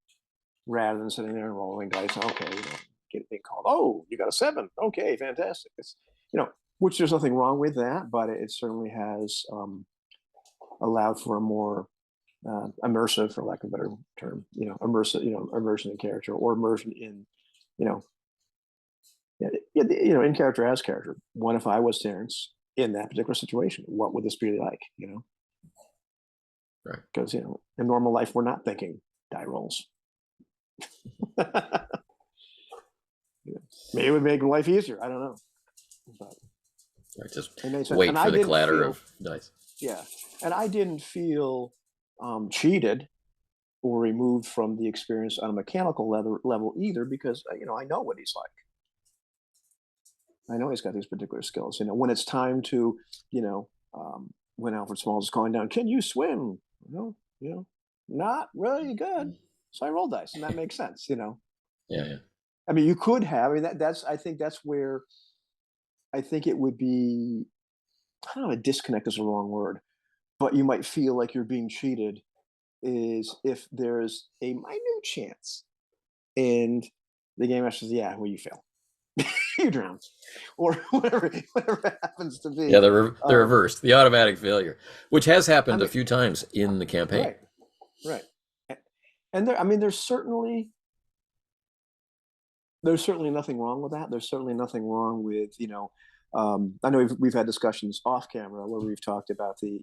rather than sitting there and rolling dice. Okay, get being called. Oh, you got a 7. Okay, fantastic. It's which there's nothing wrong with that, but it certainly has allowed for a more immersive, for lack of a better term, immersion in character, or immersion in, you know, in character as character. What if I was Terrence in that particular situation? What would this be like? right. Because in normal life we're not thinking die rolls. Maybe it would make life easier. I don't know, but Right, just it made sense. wait And for I the didn't clatter feel, of dice. yeah, and I didn't feel cheated or removed from the experience on a mechanical level either, because I know what he's like. I know he's got these particular skills. When it's time to, when Alfred Smalls is calling down, "Can you swim?" Not really good. So I roll dice, and that makes sense. Yeah. I mean, you could have. I mean, I think that's where I think it would be. I don't know. A disconnect is the wrong word, but you might feel like you're being cheated. Is if there's a minute chance, and the game master says, "Yeah, well, you fail." You drown, or whatever it happens to Yeah, be. the reverse, the automatic failure, which has I happened a mean, few times in the campaign. right, right, and I mean, there's certainly nothing wrong with that. There's certainly nothing wrong with I know we've had discussions off camera where we've talked about the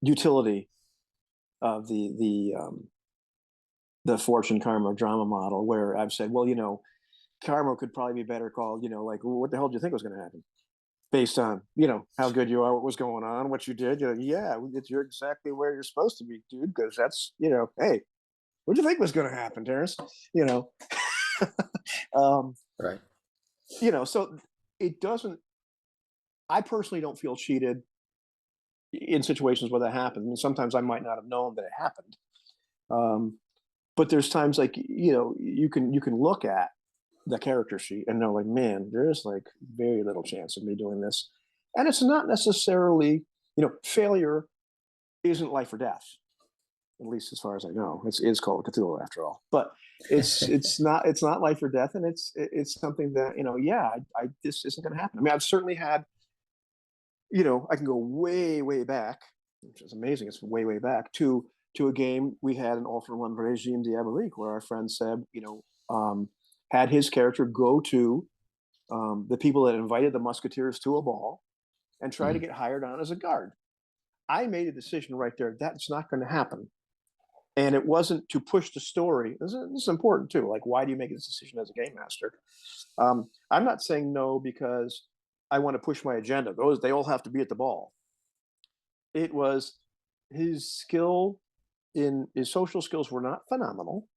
utility of the fortune karma drama model, where I've said, well, karma could probably be better called, like, well, what the hell do you think was going to happen? Based on, how good you are, what was going on, what you did. Yeah, you're exactly where you're supposed to be, dude, because that's, hey, what do you think was going to happen, Terrence? You know, um, Right. so it doesn't, I personally don't feel cheated in situations where that happens. I mean, sometimes I might not have known that it happened. Um, but there's times like, you can look at the character sheet and know, like, man, there's like very little chance of me doing this. And it's not necessarily, failure isn't life or death, at least as far as I know. It's called Cthulhu after all. But it's not life or death, and it's something that, yeah, this isn't going to happen. I mean, I've certainly had, I can go way way back, which is amazing. It's way back to a game we had an alternate one, Regime Diabolique, where our friend Seb, had his character go to the people that invited the Musketeers to a ball and try to Mhm. get hired on as a guard. I made a decision right there that's not going to happen. And it wasn't to push the story. This is important too. Like, why do you make this decision as a game master? I'm not saying no because I want to push my agenda. They all have to be at the ball. It was his skill in his social skills were not phenomenal.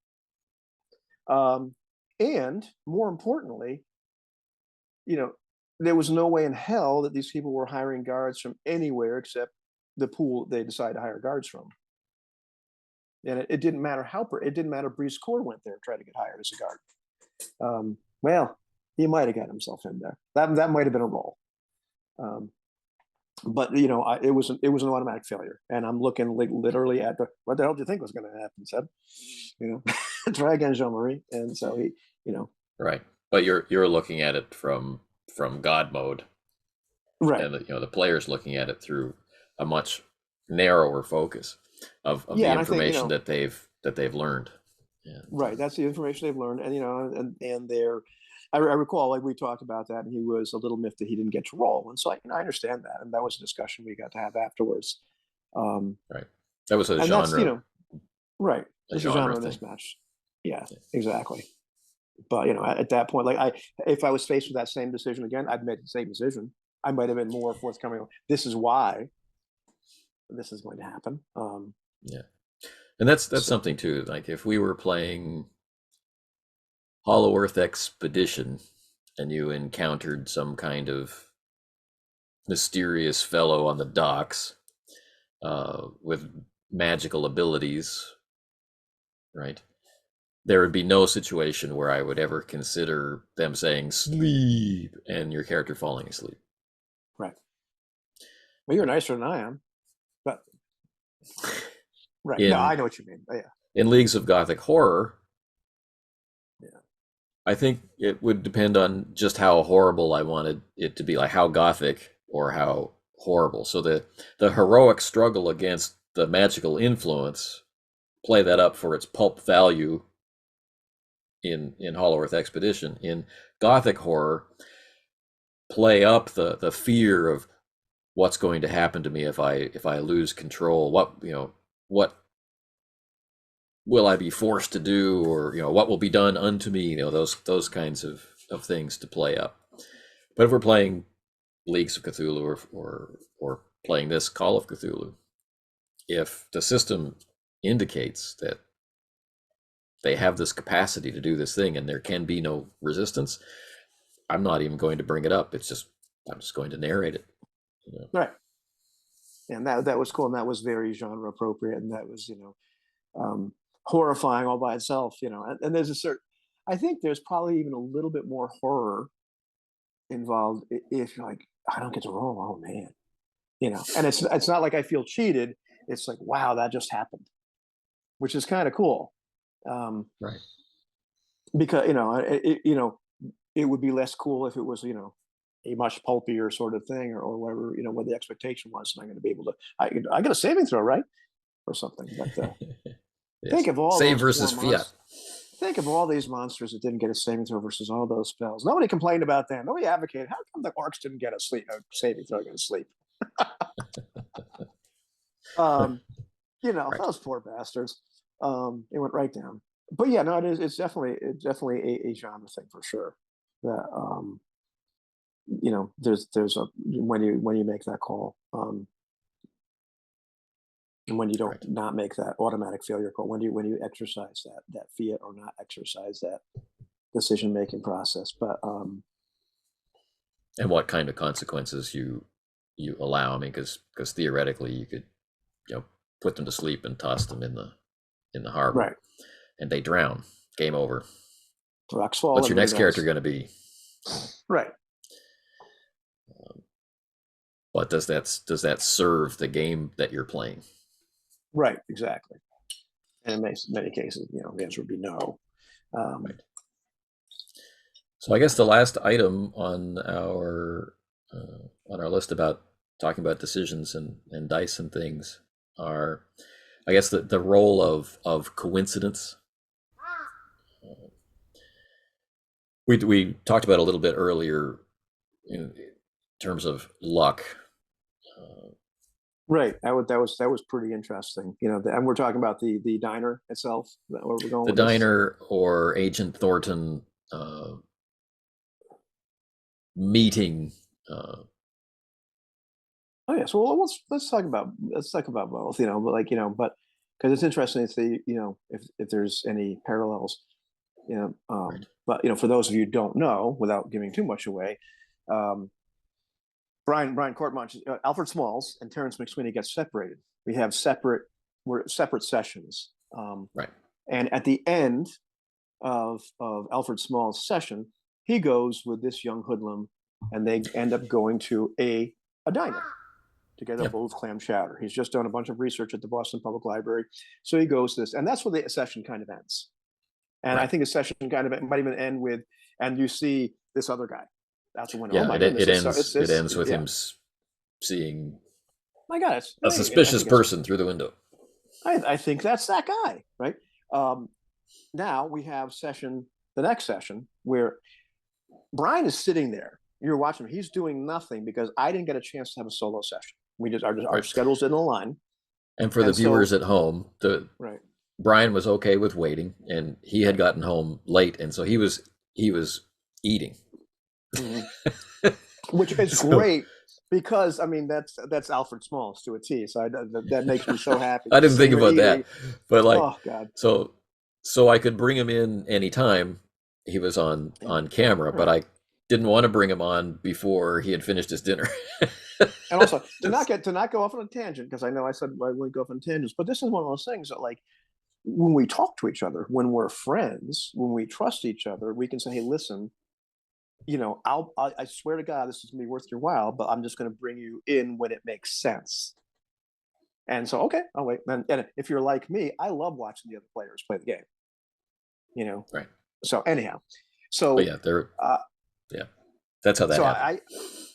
And more importantly, you know, there was no way in hell that these people were hiring guards from anywhere except the pool they decided to hire guards from. And it didn't matter it didn't matter. Breeze Core went there and tried to get hired as a guard. Well, he might have got himself in there. That might have been a role. But it was an automatic failure, and I'm looking like literally at what the hell do you think was going to happen? Said, try again, Jean Marie, and so he, Right. But you're looking at it from God mode, right, and the player's looking at it through a much narrower focus of the yeah, and I think information that they've learned. And right, that's the information they've learned, and they're. I recall, like, we talked about that, and he was a little miffed that he didn't get to roll, and so I understand that, and that was a discussion we got to have afterwards. Um, right. That was and that's right, a it's a genre genre thing. mismatch. Yeah, Yeah. exactly. But at that point, like, if I was faced with that same decision again, I'd make the same decision. I might have been more forthcoming. This is why this is going to happen. Yeah. And that's So something too. Like if we were playing Hollow Earth Expedition and you encountered some kind of mysterious fellow on the docks with magical abilities, right? There would be no situation where I would ever consider them saying sleep and your character falling asleep. right, well, you're Right. nicer than I am, but right. No, I In know what you mean. Yeah, in Leagues of Gothic Horror, yeah, I think it would depend on just how horrible I wanted it to be, like how gothic or how horrible. So the heroic struggle against the magical influence, play that up for its pulp value in Hollow Earth Expedition. In Gothic horror, play up the fear of what's going to happen to me if I lose control. What will I be forced to do, or what will be done unto me? Those kinds of things to play up. But if we're playing Leagues of Cthulhu or playing this Call of Cthulhu, if the system indicates that they have this capacity to do this thing and there can be no resistance, I'm not even going to bring it up. I'm just going to narrate it. You know? Right. And that was cool, and that was very genre appropriate, and that was horrifying all by itself. And there's a certain, I think there's probably even a little bit more horror involved if you're like, I don't get to roll. Oh man, and it's not like I feel cheated. It's like, wow, that just happened, which is kind of cool. Right. Because it would be less cool if it was a much pulpier sort of thing, or whatever, what the expectation was, and I'm going to be able to, I get a saving throw, right, or something. But Yes. think of all Save those versus fiat. think of all these monsters that didn't get a saving throw versus all those spells. Nobody complained about that. Nobody advocated. How come the orcs didn't get a saving throw against sleep? Right. Those poor bastards. It went right down. But yeah, no, it's definitely a genre thing for sure. That there's a when you make that call, and when you don't Right. not make that automatic failure call, when you exercise that fiat or not exercise that decision making process. But And what kind of consequences you allow? I mean, because theoretically you could, put them to sleep and toss them in the harbor, right, and they drown. Game over. rocks fall. What's your Everybody next character dies. going to be? Right, But does that serve the game that you're playing? right, exactly. And in many cases, the answer would be no. Right. So I guess the last item on our list about talking about decisions and dice and things are, I guess, the role of coincidence. We talked about a little bit earlier in terms of luck. Right. That was pretty interesting. And we're talking about the diner itself. Is that where we're going The with this? diner or Agent Thornton meeting. Oh yeah. So let's talk about both. But because it's interesting to see if there's any parallels. Right. But for those of you who don't know, without giving too much away, um, Brian Courtmont, Alfred Smalls, and Terrence McSweeney get separated. We're separate sessions. Right. And at the end of Alfred Small's session, he goes with this young hoodlum, and they end up going to a diner to get a Yep. bowl of clam chowder. He's just done a bunch of research at the Boston Public Library, so he goes to this, and that's where the session kind of ends. And I Right. think the session kind of might even end with, and you see this other guy out the window. Oh Yeah. my It goodness! it It's ends it this. ends with Yeah. him seeing My God, it's a hey, suspicious person through the window. I think that's that guy, right? Um, Now we have the next session, where Brian is sitting there. You're watching him. He's doing nothing because I didn't get a chance to have a solo session. We just our Right. schedules didn't align, And for the and viewers so at home, the right, Brian was okay with waiting, and he had right. gotten home late, and so he was eating. Mhm. Which is So great because I mean that's Alfred Smalls to a T. So that makes me so happy. I He's didn't think sitting there about eating. that, but like, Oh God. so I could bring him in anytime he was Yeah. on camera, but Right. I didn't want to bring him on before he had finished his dinner. And also to not go off on a tangent, because I know I said I wouldn't go off on tangents, but this is one of those things that, like, when we talk to each other, when we're friends, when we trust each other, we can say, "Hey, listen, I swear to God, this is gonna be worth your while, but I'm just gonna bring you in when it makes sense." And so, okay, I'll wait. And if you're like me, I love watching the other players play the game. You know. Right. So anyhow, But so yeah, there. uh, Yeah, that's how that so happened.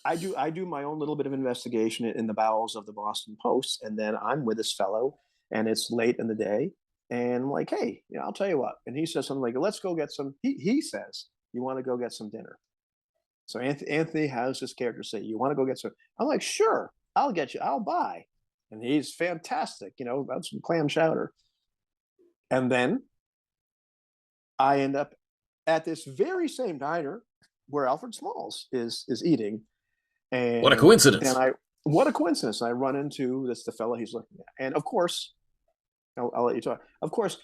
I do my own little bit of investigation in the bowels of the Boston Post, and then I'm with this fellow, and it's late in the day, and I'm like, hey, I'll tell you what. And he says something like, let's go get some. He says, you want to go get some dinner. So Anthony has this character say, you want to go get some. I'm like, sure, I'll get you. I'll buy. And he's fantastic. That's some clam chowder. And then I end up at this very same diner where Alfred Smalls is eating. What a And then coincidence! what a coincidence! I run into the fellow he's looking at, and of course, I'll let you talk. Of course,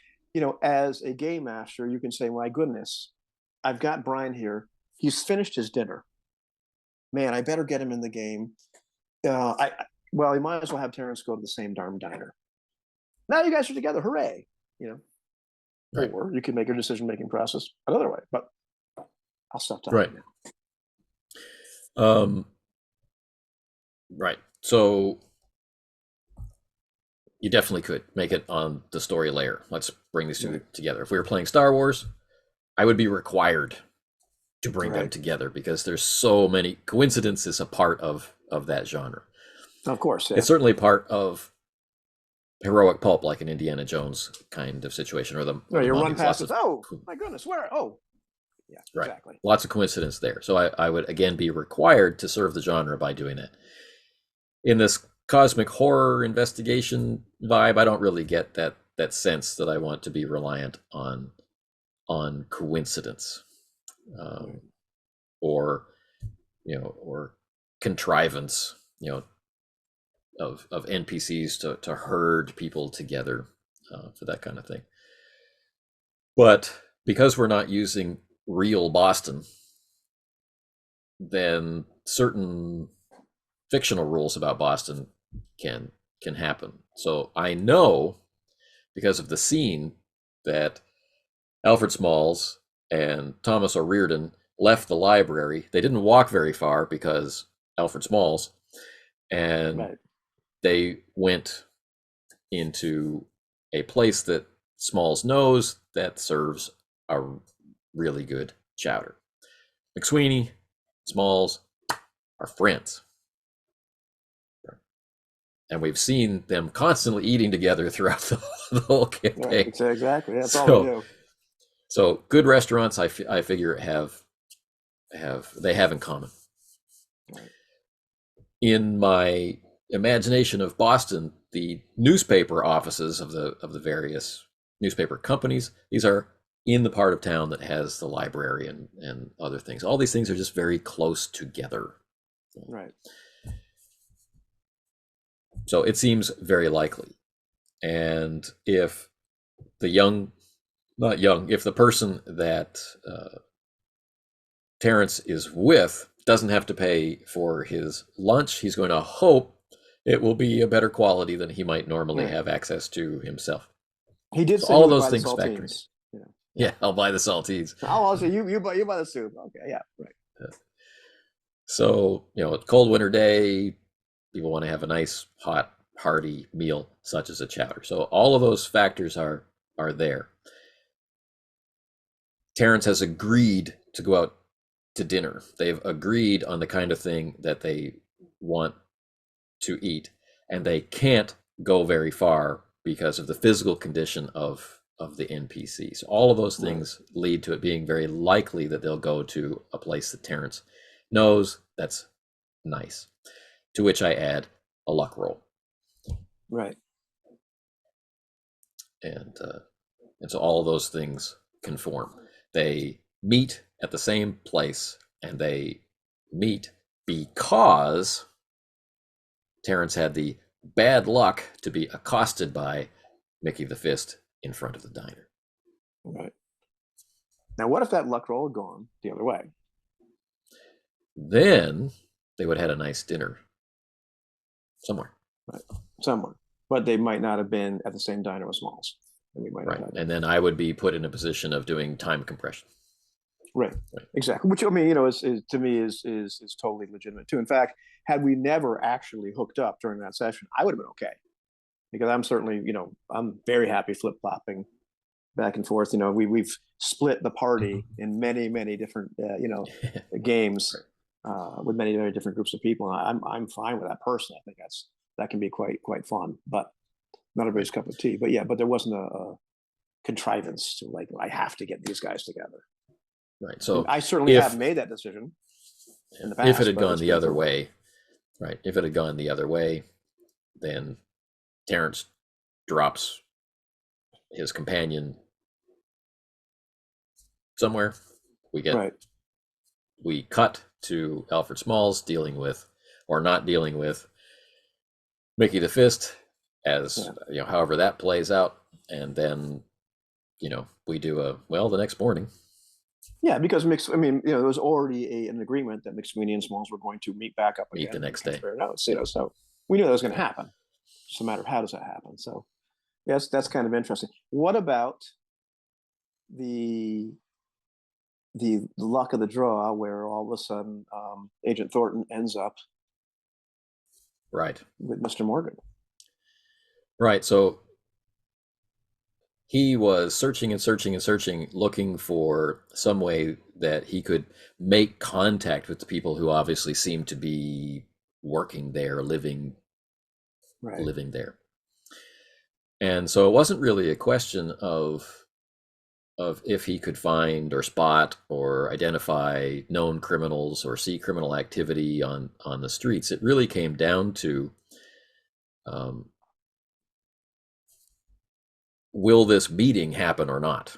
as a game master, you can say, "My goodness, I've got Brian here. He's finished his dinner. Man, I better get him in the game. Well, you might as well have Terrence go to the same darn diner. Now you guys are together. Hooray! You know, Right. or you can make your decision making process another way. But I'll stop talking Right. now. Um, right. So you definitely could make it on the story layer. Let's bring these two together. If we were playing Star Wars, I would be required to bring them Right. together because there's so many coincidences a part of that genre. Of course, yeah. It's certainly part of heroic pulp, like an Indiana Jones kind of situation, or No, the you run Monty. past it. Oh my goodness, where? Oh, yeah, Right. exactly. Lots of coincidence there. So I would again be required to serve the genre by doing that. In this cosmic horror investigation vibe, I don't really get that sense that I want to be reliant on coincidence, um, or or contrivance, of NPCs to herd people together, for that kind of thing. But because we're not using real Boston, then certain fictional rules about Boston can happen. So I know, because of the scene, that Alfred Smalls and Thomas O'Riordan left the library. They didn't walk very far because Alfred Smalls, and Right. they went into a place that Smalls knows that serves a really good chowder. McSweeney, Smalls are friends. And we've seen them constantly eating together throughout the whole Right. campaign. Exactly. That's all they So, do. so good restaurants, I figure they have in common. Right. In my imagination of Boston, the newspaper offices of the various newspaper companies, these are in the part of town that has the library and other things. All these things are just very close together. Right. So it seems very likely. And if the young, not young, if the person that Terrence is with doesn't have to pay for his lunch, he's going to hope it will be a better quality than he might normally Right. have access to himself. He did So say he all of would those buy the things factor in. saltines. Yeah. Yeah, I'll buy the saltines. I'll also you buy the soup. Okay. Yeah. Right. So, a cold winter day, people want to have a nice, hot, hearty meal, such as a chowder. So all of those factors are there. Terrence has agreed to go out to dinner. They've agreed on the kind of thing that they want to eat, and they can't go very far because of the physical condition of the NPCs. All of those things lead to it being very likely that they'll go to a place that Terrence knows that's nice. To which I add a luck roll, Right. and so all of those things conform. They meet at the same place, and they meet because Terrence had the bad luck to be accosted by Mickey the Fist in front of the diner. Right. Now, what if that luck roll had gone the other way? Then they would have had a nice dinner somewhere. Right. Somewhere, but they might not have been at the same diner with Smalls, and we might Right. have had. And then I would be put in a position of doing time compression. Right. Right. Exactly. Which I mean, is to me is totally legitimate too. In fact, had we never actually hooked up during that session, I would have been okay because I'm certainly, I'm very happy flip flopping back and forth. We've split the party in many different, games with many different groups of people. And I'm fine with that person. I think that can be quite fun, but not everybody's cup of tea. But yeah, but there wasn't a contrivance to like I have to get these guys together. Right. And So I certainly if have made that decision in the if it past, had but gone it's the been other cool. way, right? If it had gone the other way, then Terrence drops his companion somewhere. Right. We cut to Alfred Smalls dealing with, or not dealing with, Mickey the Fist, as Yeah. however that plays out, and then we do the next morning. Yeah, because I mean, there was already an agreement that McSweeney and Smalls were going to meet back up Meet again the and next day. compare notes, so we knew that was going to happen. It's a matter of how does that happen. So yes, that's kind of interesting. What about the luck of the draw where all of a sudden Agent Thornton ends up Right. with Mr. Morgan? Right. So he was searching and searching and searching, looking for some way that he could make contact with the people who obviously seemed to be working there, living Right. there. And so it wasn't really a question of if he could find or spot or identify known criminals or see criminal activity on the streets. It really came down to um, will this meeting happen or not?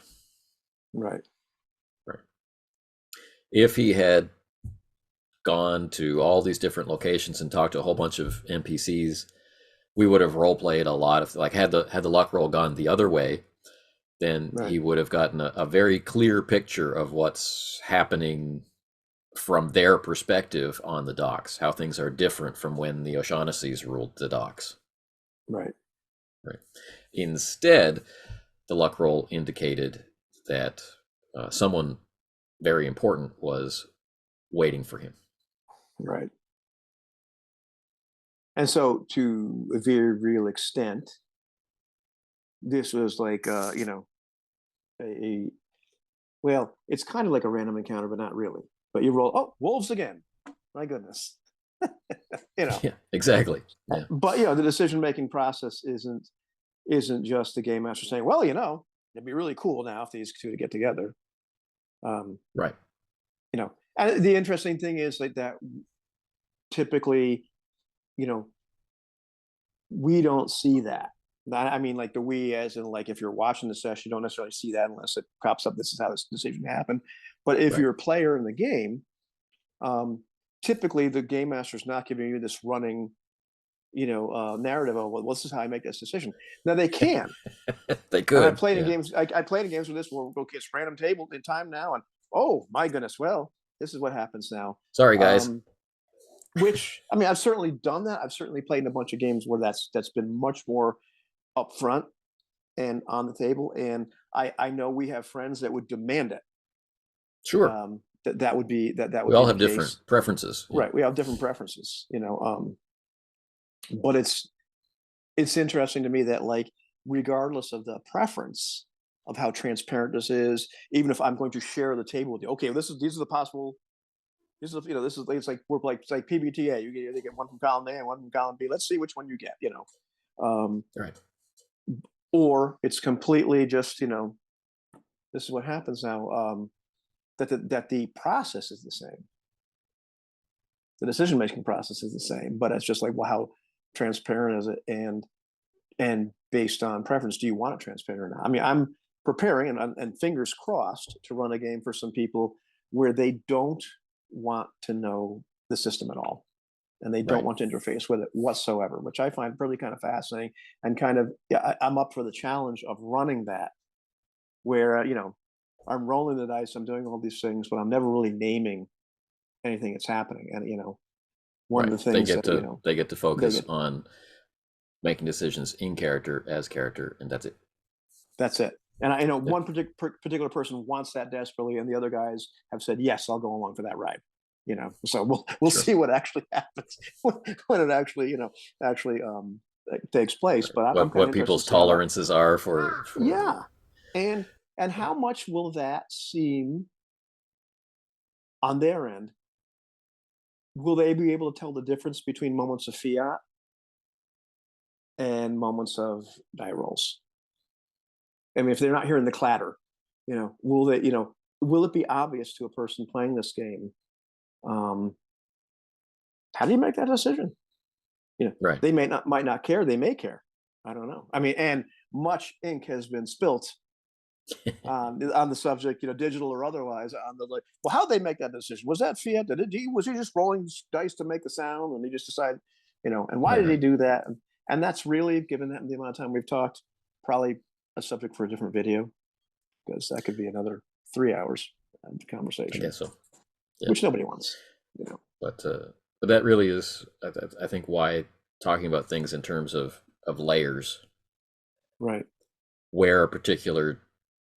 Right. Right. If he had gone to all these different locations and talked to a whole bunch of NPCs, we would have role played a lot of had the luck roll gone the other way, then Right. he would have gotten a very clear picture of what's happening from their perspective on the docks, how things are different from when the O'Shaughnessy's ruled the docks. Right. Right. Instead, the luck roll indicated that someone very important was waiting for him. Right. And so, to a very real extent, this was like, a well, it's kind of like a random encounter, but not really. But you roll, oh, wolves again. My goodness. Yeah, exactly. Yeah. But the decision making process isn't just the game master saying, well, it'd be really cool now if these two to get together. Right. And the interesting thing is like that typically, we don't see that. I mean, like the we, as in like if you're watching the session, you don't necessarily see that unless it crops up. This is how this decision happened. But if Right. you're a player in the game, typically the game master is not giving you this running, narrative of, well, this is how I make this decision. Now they can. They And I could. played in Yeah. games. I played in games with this where okay, it's random table in time now, and oh my goodness, well, this is what happens now. Sorry, guys. Which I mean, I've certainly done that. I've certainly played in a bunch of games where that's been much more upfront and on the table. And I know we have friends that would demand it. Sure. That would be We be all the have case. different preferences. Yeah. Right? We have different preferences, but it's interesting to me that like regardless of the preference of how transparent this is, even if I'm going to share the table with you, okay, these are the possible. This is this is it's like we're like it's like PBTA. They get one from column A and one from column B. Let's see which one you get. Right. Or it's completely just this is what happens now. That the process is the same. The decision making process is the same, but it's just like, well, how transparent is it, and based on preference, do you want it transparent or not? I mean, I'm preparing and fingers crossed to run a game for some people where they don't want to know the system at all, and they don't Right. want to interface with it whatsoever, which I find really kind of fascinating and kind of I'm up for the challenge of running that, where I'm rolling the dice, I'm doing all these things, but I'm never really naming anything that's happening. And one of Right. the things that They get to they focus get on making decisions in character as character, and that's it. that's it. And I know Yeah. one particular person wants that desperately, and the other guys have said yes, I'll go along for that ride. So we'll Sure. see what actually happens when it actually actually takes place. But I'm kind of What interested people's to see how that. tolerances are for Yeah, and how much will that seem on their end? Will they be able to tell the difference between moments of fiat and moments of die rolls? I mean, if they're not hearing the clatter, will they? Will it be obvious to a person playing this game? Um, how do you make that decision? right. They might not care. They may care. I don't know. I mean, and much ink has been spilt on the subject, digital or otherwise. On the like, well, how they make that decision? Was that fiat? Was he just rolling dice to make a sound, and he just decided, and why did he do that? And that's really, given that the amount of time we've talked, probably a subject for a different video, because that could be another 3 hours of I conversation, guess so. Yeah. which nobody wants, you know. But that really is, I think, why talking about things in terms of layers, Right. where a particular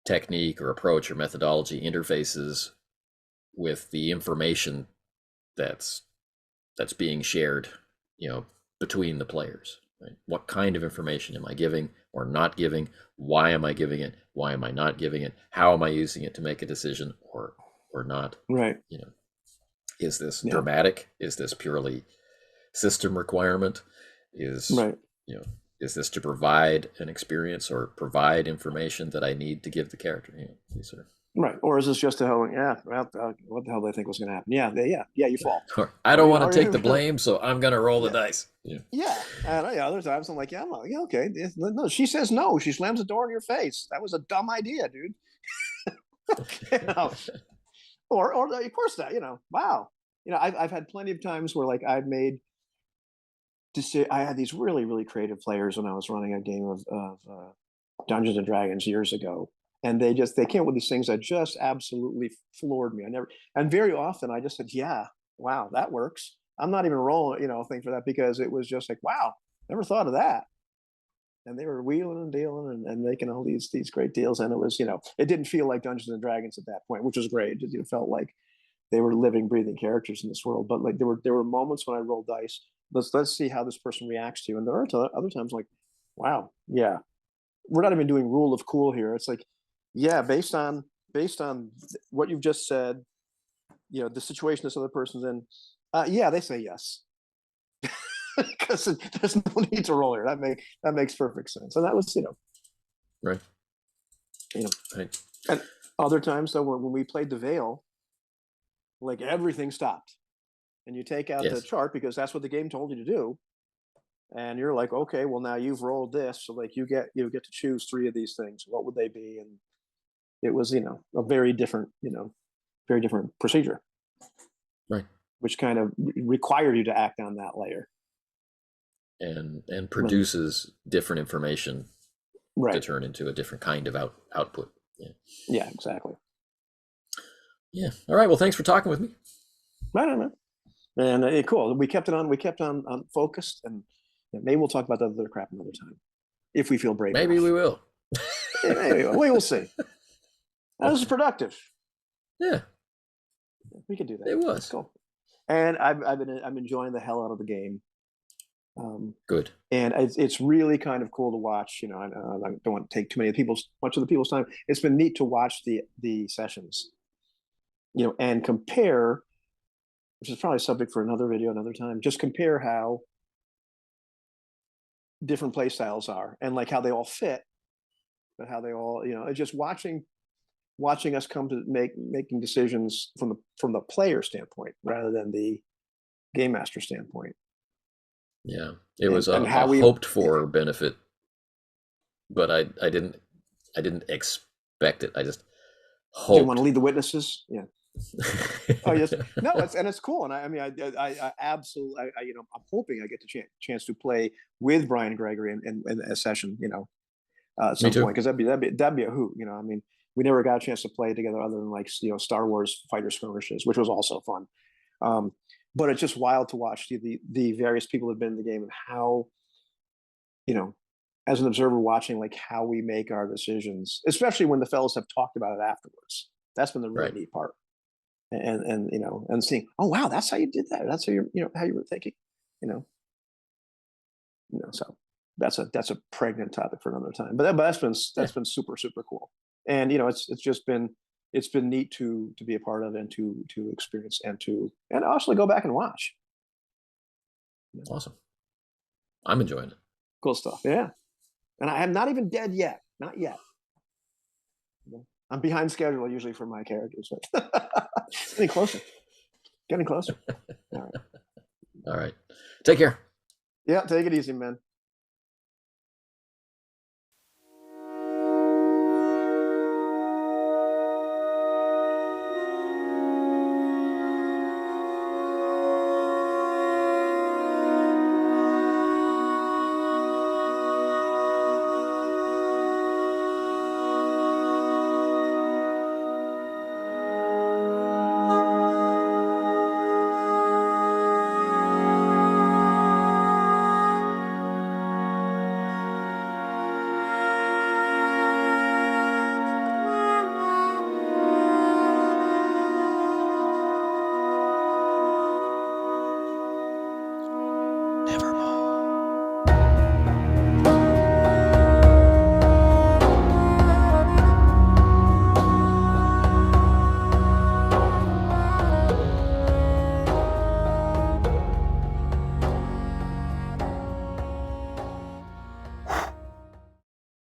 technique or approach or methodology interfaces with the information that's being shared, between the players. Right? What kind of information am I giving or not giving? Why am I giving it? Why am I not giving it? How am I using it to make a decision or not? Right. Is this Yeah. dramatic? Is this purely system requirement? Right. Is this to provide an experience or provide information that I need to give the character? These are Right. Or is this just a whole, well, what the hell do they think was going to happen? Yeah, you fall. or I don't want to take the blame, so I'm going to roll the dice. Yeah. And other times I'm like, yeah, okay. No, she says no. She slams the door in your face. That was a dumb idea, dude. Or of course that, wow. I've had plenty of times where like I've made I had these really, really creative players when I was running a game of Dungeons and Dragons years ago. And they came up with these things that just absolutely floored me. And very often I just said, yeah, wow, that works. I'm not even rolling, thing for that, because it was just like, wow, never thought of that. And they were wheeling and dealing and making all these great deals. And it was, it didn't feel like Dungeons and Dragons at that point, which was great. It just, felt like they were living, breathing characters in this world. But like there were moments when I rolled dice. Let's see how this person reacts to you. And there are other times like, wow, yeah, we're not even doing rule of cool here. It's like, yeah, based on what you've just said, the situation this other person's in, yeah, they say yes. Because there's no need to roll here. That makes perfect sense. And that was, right. Right. And other times though, when we played the Veil, like everything stopped, and you take out the chart because that's what the game told you to do, and you're like, okay, well now you've rolled this, so like you get to choose 3 of these things. What would they be? And it was, a very different procedure, right, which kind of required you to act on that layer, and produces different information, right, to turn into a different kind of output. Yeah, exactly. Yeah. All right. Well, thanks for talking with me. Right. And cool. We kept on focused, and maybe we'll talk about the other crap another time if we feel brave. Maybe enough. we will. Maybe we will see. That was productive. Yeah, we could do that. It was. That's cool. And I'm enjoying the hell out of the game. Good. And it's really kind of cool to watch. I don't want to take much of the people's time. It's been neat to watch the sessions, and compare, which is probably a subject for another video another time. Just compare how different play styles are, and like how they all fit, but how they all, just watching us come to making decisions from the player standpoint rather than the game master standpoint. Yeah, it was a how we hoped for benefit, but I didn't expect it. I just hoped. Didn't want to lead the witnesses. Yeah. Oh yes, no, it's cool, and I absolutely, I'm hoping I get the chance to play with Brian Gregory in a session, at some point, because that'd be a hoot. We never got a chance to play together other than like Star Wars fighter skirmishes, which was also fun. But it's just wild to watch the various people that have been in the game and how, as an observer watching, like how we make our decisions, especially when the fellows have talked about it afterwards. That's been the really neat part. And seeing, oh wow, that's how you did that. That's how how you were thinking, so that's a pregnant topic for another time. But that's been super, super cool. And it's been neat to be a part of and to experience and also go back and watch. Awesome. I'm enjoying it. Cool stuff. Yeah. And I am not even dead yet. Not yet. I'm behind schedule usually for my characters. Getting closer. All right. All right. Take care. Yeah, take it easy, man.